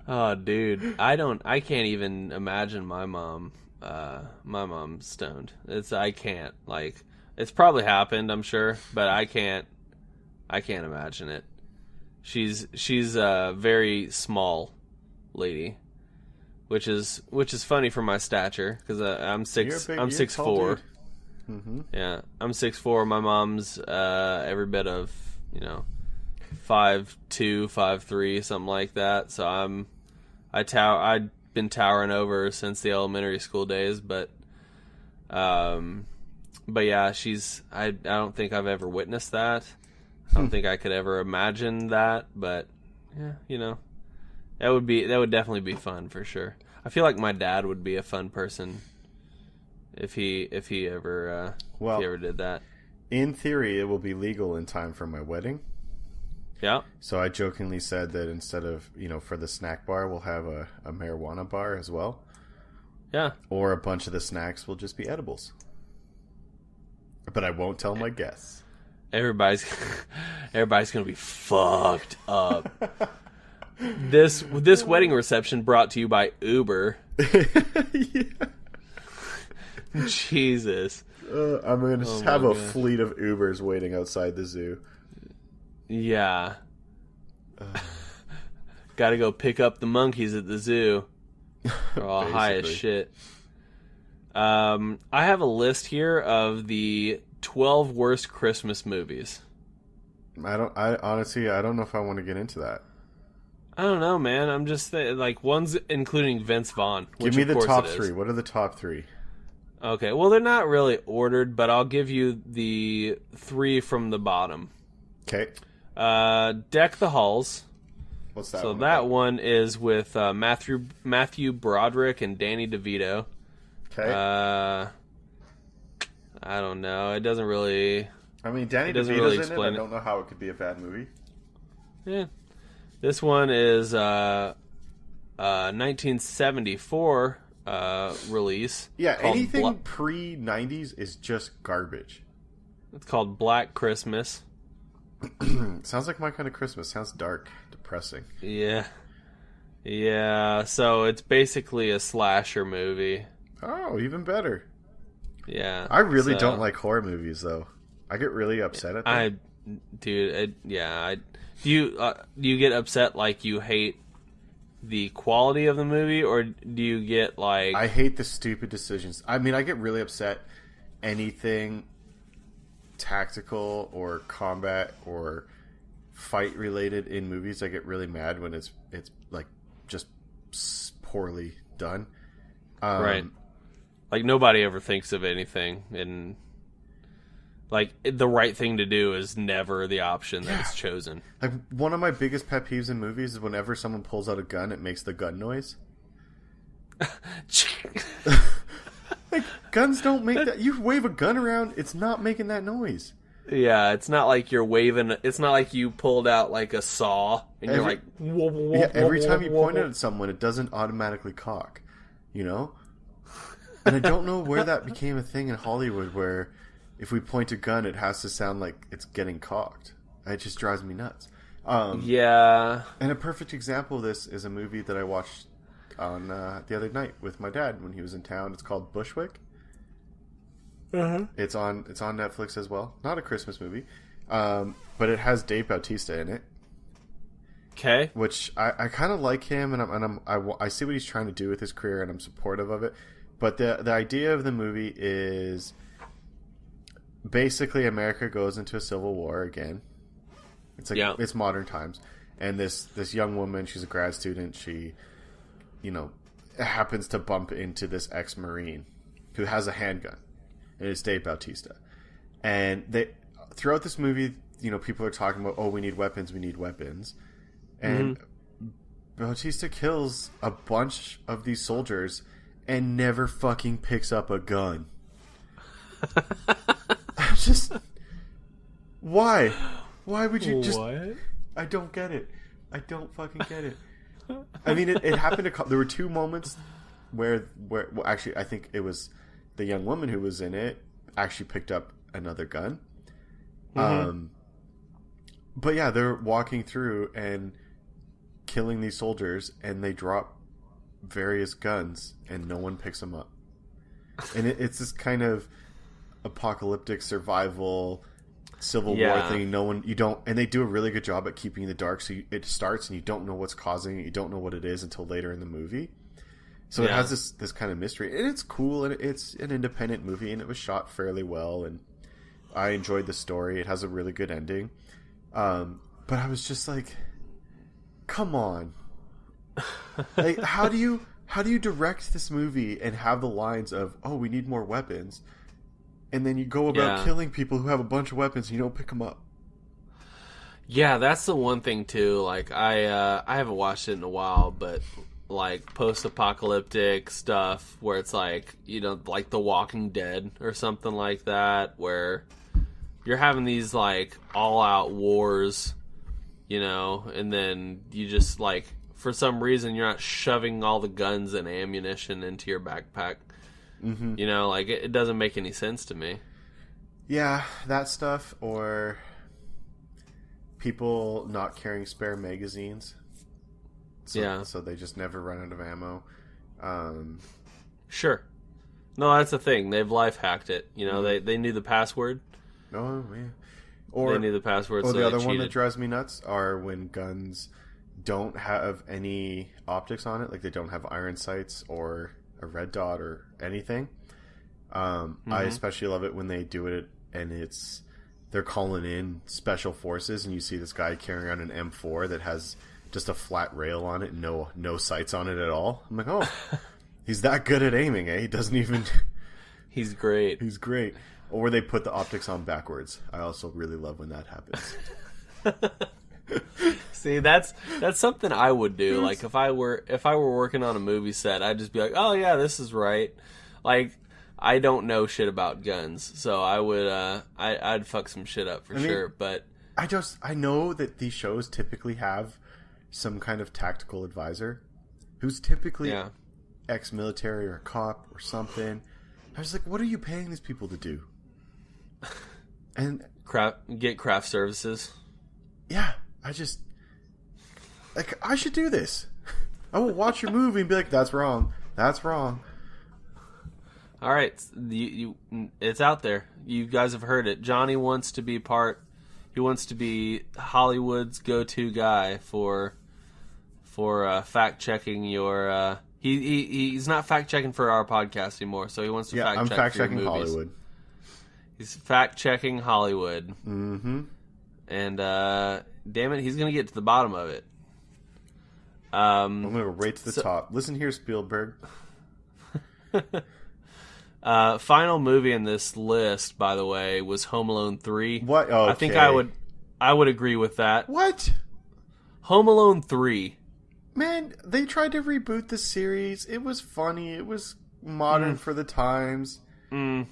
Oh, dude, I can't even imagine my mom. My mom's stoned. I can't. Like, it's probably happened, I'm sure, but I can't imagine it. She's a very small lady, which is funny for my stature because I'm 6'4". Mm-hmm. Yeah, I'm 6'4". My mom's every bit of 5'2", 5'3", something like that. So I've been towering over her since the elementary school days, but yeah, I don't think I've ever witnessed that. I don't think I could ever imagine that, but yeah, that would definitely be fun for sure. I feel like my dad would be a fun person if he ever did that. In theory, it will be legal in time for my wedding. Yeah. So I jokingly said that instead of, for the snack bar, we'll have a marijuana bar as well. Yeah. Or a bunch of the snacks will just be edibles. But I won't tell my guests. Everybody's gonna be fucked up. This wedding reception brought to you by Uber. Yeah. Jesus. I'm going to have a fleet of Ubers waiting outside the zoo. Yeah. Gotta go pick up the monkeys at the zoo. They're all high as shit. I have a list here of the 12 worst Christmas movies. I honestly, I don't know if I want to get into that. I don't know, man. I'm just one's including Vince Vaughn. Give me the top three. What are the top three? Okay, well, they're not really ordered, but I'll give you the three from the bottom. Okay. Deck the Halls. What's that? So that one is with Matthew Broderick and Danny DeVito. Okay. I don't know. It doesn't really. I mean, Danny DeVito's really in it. I don't know how it could be a bad movie. Yeah. This one is 1974 release. Yeah, anything pre-90s is just garbage. It's called Black Christmas. Sounds like my kind of Christmas. Sounds dark, depressing. Yeah. Yeah, so it's basically a slasher movie. Oh, even better. Yeah. I really don't like horror movies, though. I get really upset at them. Do you get upset like you hate the quality of the movie, or do you get like... I hate the stupid decisions. I mean, I get really upset anything tactical or combat or fight related in movies. I get really mad when it's like just poorly done. Right. Like nobody ever thinks of anything, and like the right thing to do is never the option that is chosen. Like one of my biggest pet peeves in movies is whenever someone pulls out a gun, it makes the gun noise. Like guns don't make that. You wave a gun around, it's not making that noise. Yeah, it's not like you're waving. It's not like you pulled out like a saw and you're like. Every time you point it at someone, it doesn't automatically cock. And I don't know where that became a thing in Hollywood, where if we point a gun, it has to sound like it's getting cocked. It just drives me nuts. Yeah. And a perfect example of this is a movie that I watched on the other night with my dad when he was in town. It's called Bushwick. Uh-huh. It's on Netflix as well. Not a Christmas movie, but it has Dave Bautista in it. Okay. Which I kind of like him, and I see what he's trying to do with his career, and I'm supportive of it. But the idea of the movie is basically America goes into a civil war again. It's like it's modern times, and this young woman, she's a grad student. She, happens to bump into this ex-Marine who has a handgun, and it's Dave Bautista. And throughout this movie, people are talking about, oh, we need weapons, and Bautista kills a bunch of these soldiers and never fucking picks up a gun. I'm just... Why? Why would you just... What? I don't get it. I don't fucking get it. I mean, it happened there were two moments where well, actually, I think it was the young woman who was in it actually picked up another gun. Mm-hmm. But yeah, they're walking through and killing these soldiers, and they drop various guns, and no one picks them up. And it's this kind of apocalyptic survival Civil War thing. And they do a really good job at keeping the dark. So it starts, and you don't know what's causing it. You don't know what it is until later in the movie. So it has this kind of mystery, and it's cool, and it's an independent movie, and it was shot fairly well, and I enjoyed the story. It has a really good ending. But I was just like, come on. Like, how do you direct this movie and have the lines of, oh, we need more weapons, and then you go about killing people who have a bunch of weapons and you don't pick them up? Yeah, that's the one thing too. Like, I haven't watched it in a while, but like post-apocalyptic stuff where it's like, you know, like The Walking Dead or something like that, where you're having these like all-out wars, you know, and then you just like, for some reason, you're not shoving all the guns and ammunition into your backpack. Mm-hmm. You know, like, it doesn't make any sense to me. Yeah, that stuff, or people not carrying spare magazines. So they just never run out of ammo. Sure. No, that's the thing. They've life hacked it. You know, they knew the password. Oh, yeah. Or they knew the password, or so the other cheated. one that drives me nuts are when guns don't have any optics on it, like they don't have iron sights or a red dot or anything. I especially love it when they do it and they're calling in special forces, and you see this guy carrying around an M4 that has just a flat rail on it, no sights on it at all. I'm like, oh, he's that good at aiming, eh? He doesn't even... He's great. He's great. Or where they put the optics on backwards. I also really love when that happens. See, that's something I would do. Like, if I were working on a movie set, I'd just be like, oh yeah, this is right. Like, I don't know shit about guns, so I would I'd fuck some shit up for sure. But I know that these shows typically have some kind of tactical advisor who's typically ex-military or a cop or something. I was like, what are you paying these people to do? And get craft services. Yeah, I should do this. I will watch your movie and be like, that's wrong. That's wrong. All right, it's out there. You guys have heard it. Johnny wants to be he wants to be Hollywood's go-to guy for fact-checking your... He's not fact-checking for our podcast anymore, so he wants to fact-check I'm fact-checking Hollywood. He's fact-checking Hollywood. Mm-hmm. And, damn it, he's going to get to the bottom of it. I'm going to go right to the top. Listen here, Spielberg. Final movie in this list, by the way, was Home Alone 3. What? Okay. I think I would agree with that. What? Home Alone 3. Man, they tried to reboot the series. It was funny. It was modern for the times. Come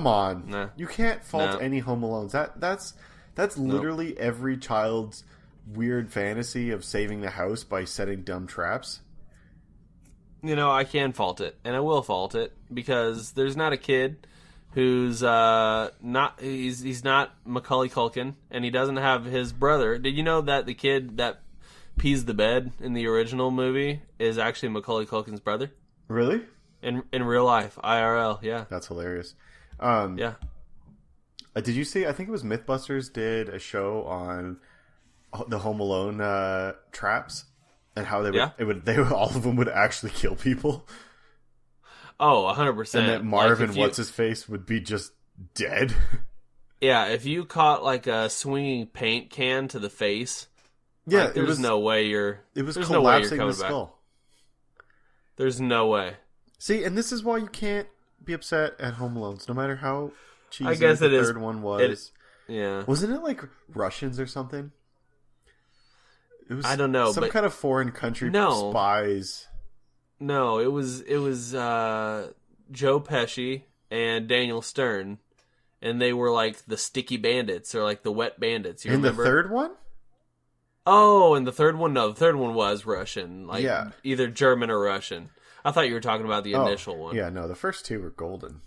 on. Nah. You can't fault any Home Alones. That's literally every child's weird fantasy of saving the house by setting dumb traps. You know, I can fault it, and I will fault it, because there's not a kid who's he's not Macaulay Culkin, and he doesn't have his brother. Did you know that the kid that pees the bed in the original movie is actually Macaulay Culkin's brother? Really? In real life, IRL, yeah. That's hilarious. Yeah. Did you see? I think it was MythBusters did a show on the Home Alone traps and how they would all of them would actually kill people. Oh, 100%. And that Marvin, what's his face, would be just dead. Yeah, if you caught like a swinging paint can to the face, yeah, like, there's no way you're. It was there's collapsing no way the skull. Back. There's no way. See, and this is why you can't be upset at Home Alones, no matter how cheesy I guess the it third is. one was. Yeah, wasn't it like Russians or something? It was I don't know, some kind of foreign country spies. No, it was Joe Pesci and Daniel Stern, and they were like the sticky bandits or like the wet bandits. You In remember? the third one? Oh, and the third one? No, the third one was Russian. Like Yeah. either German or Russian. I thought you were talking about the initial one. Yeah, no, the first two were golden.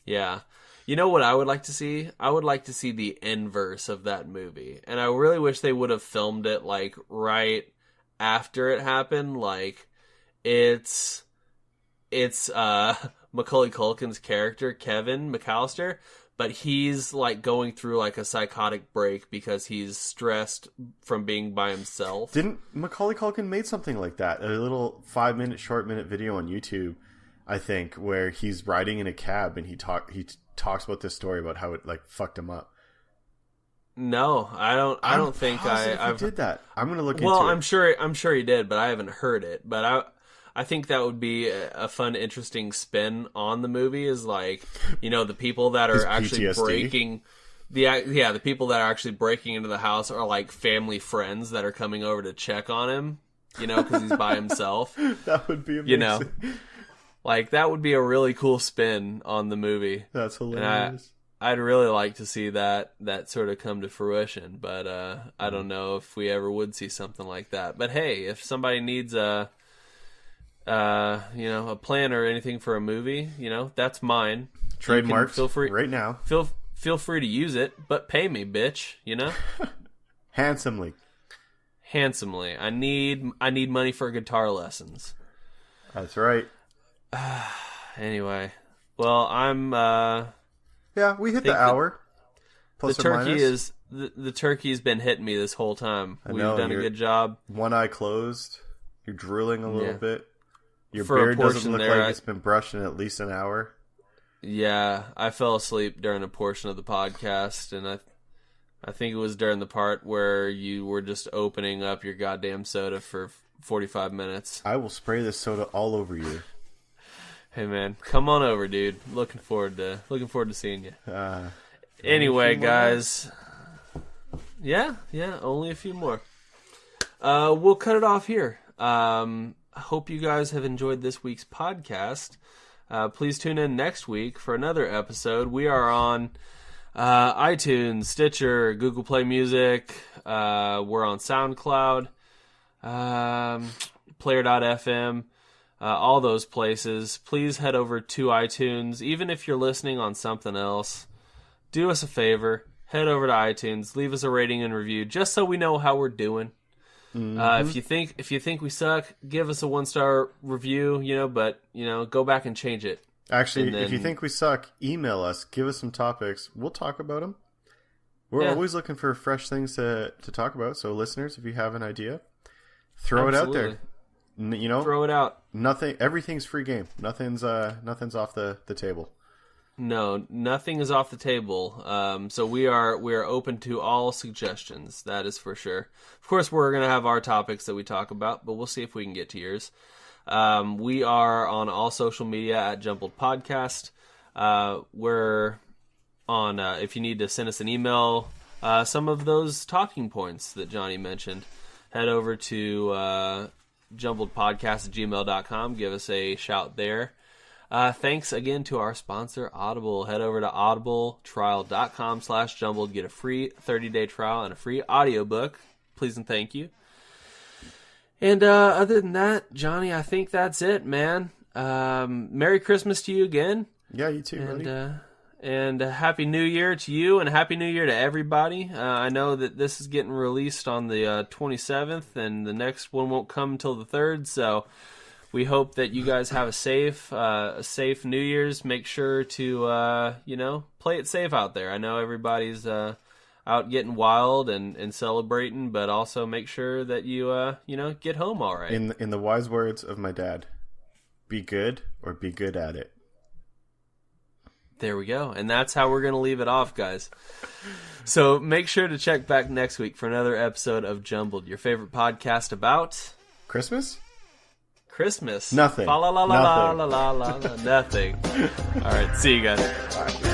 Yeah. You know what I would like to see? I would like to see the inverse of that movie. And I really wish they would have filmed it like right after it happened. Like it's Macaulay Culkin's character, Kevin McAllister, but he's like going through like a psychotic break because he's stressed from being by himself. Didn't Macaulay Culkin made something like that? A little 5-minute, short-minute video on YouTube, I think, where he's riding in a cab and he talks about this story about how it like fucked him up. No, I don't think I did that. I'm gonna look into it. Well, I'm sure he did, but I haven't heard it. But I think that would be a fun, interesting spin on the movie. Is like, you know, the people that are actually PTSD. breaking the people that are actually breaking into the house are like family friends that are coming over to check on him. You know, because he's by himself. That would be amazing. You know, like that would be a really cool spin on the movie. That's hilarious. I'd really like to see that sort of come to fruition, but I don't know if we ever would see something like that. But hey, if somebody needs a plan or anything for a movie, you know, that's mine. Trademarked. Feel free right now. Feel free to use it, but pay me, bitch. You know, Handsomely. I need money for guitar lessons. That's right. Anyway, well, I'm. Yeah, we hit the hour. Plus The or turkey minus. the turkey's been hitting me this whole time. I We've know, done a good job. One eye closed. You're drooling a little bit. Your For a beard doesn't portion look there, like it's been brushed in at least an hour. Yeah, I fell asleep during a portion of the podcast, and I think it was during the part where you were just opening up your goddamn soda for 45 minutes. I will spray this soda all over you. Hey man, come on over, dude. Looking forward to seeing you. a Anyway, few more guys. Yeah, only a few more. We'll cut it off here. I hope you guys have enjoyed this week's podcast. Please tune in next week for another episode. We are on iTunes, Stitcher, Google Play Music. We're on SoundCloud, Player.fm. All those places. Please head over to iTunes. Even if you're listening on something else, do us a favor. Head over to iTunes. Leave us a rating and review, just so we know how we're doing. Mm-hmm. If you think we suck, give us a 1-star review. But go back and change it. Actually, if you think we suck, email us. Give us some topics. We'll talk about them. We're always looking for fresh things to talk about. So, listeners, if you have an idea, throw it out there. Throw it out. Nothing. Everything's free game. Nothing's off the table. No, nothing is off the table. So we are open to all suggestions. That is for sure. Of course, we're gonna have our topics that we talk about, but we'll see if we can get to yours. We are on all social media at Jumbled Podcast. We're on. If you need to send us an email, some of those talking points that Johnny mentioned, head over to jumbledpodcast@gmail.com. Give us a shout there. Thanks again to our sponsor, Audible. Head over to audibletrial.com/jumbled. Get a free 30-day trial and a free audiobook. Please and thank you. And other than that, Johnny, I think that's it, man. Merry Christmas to you again. Yeah, you too, buddy. And Happy New Year to you, and Happy New Year to everybody. I know that this is getting released on the 27th, and the next one won't come until the 3rd, so we hope that you guys have a safe New Year's. Make sure to, play it safe out there. I know everybody's out getting wild and celebrating, but also make sure that you, get home all right. In the wise words of my dad, be good or be good at it. There we go. And that's how we're going to leave it off, guys. So make sure to check back next week for another episode of Jumbled, your favorite podcast about Christmas. Nothing. Nothing. Nothing. All right. See you guys. Bye.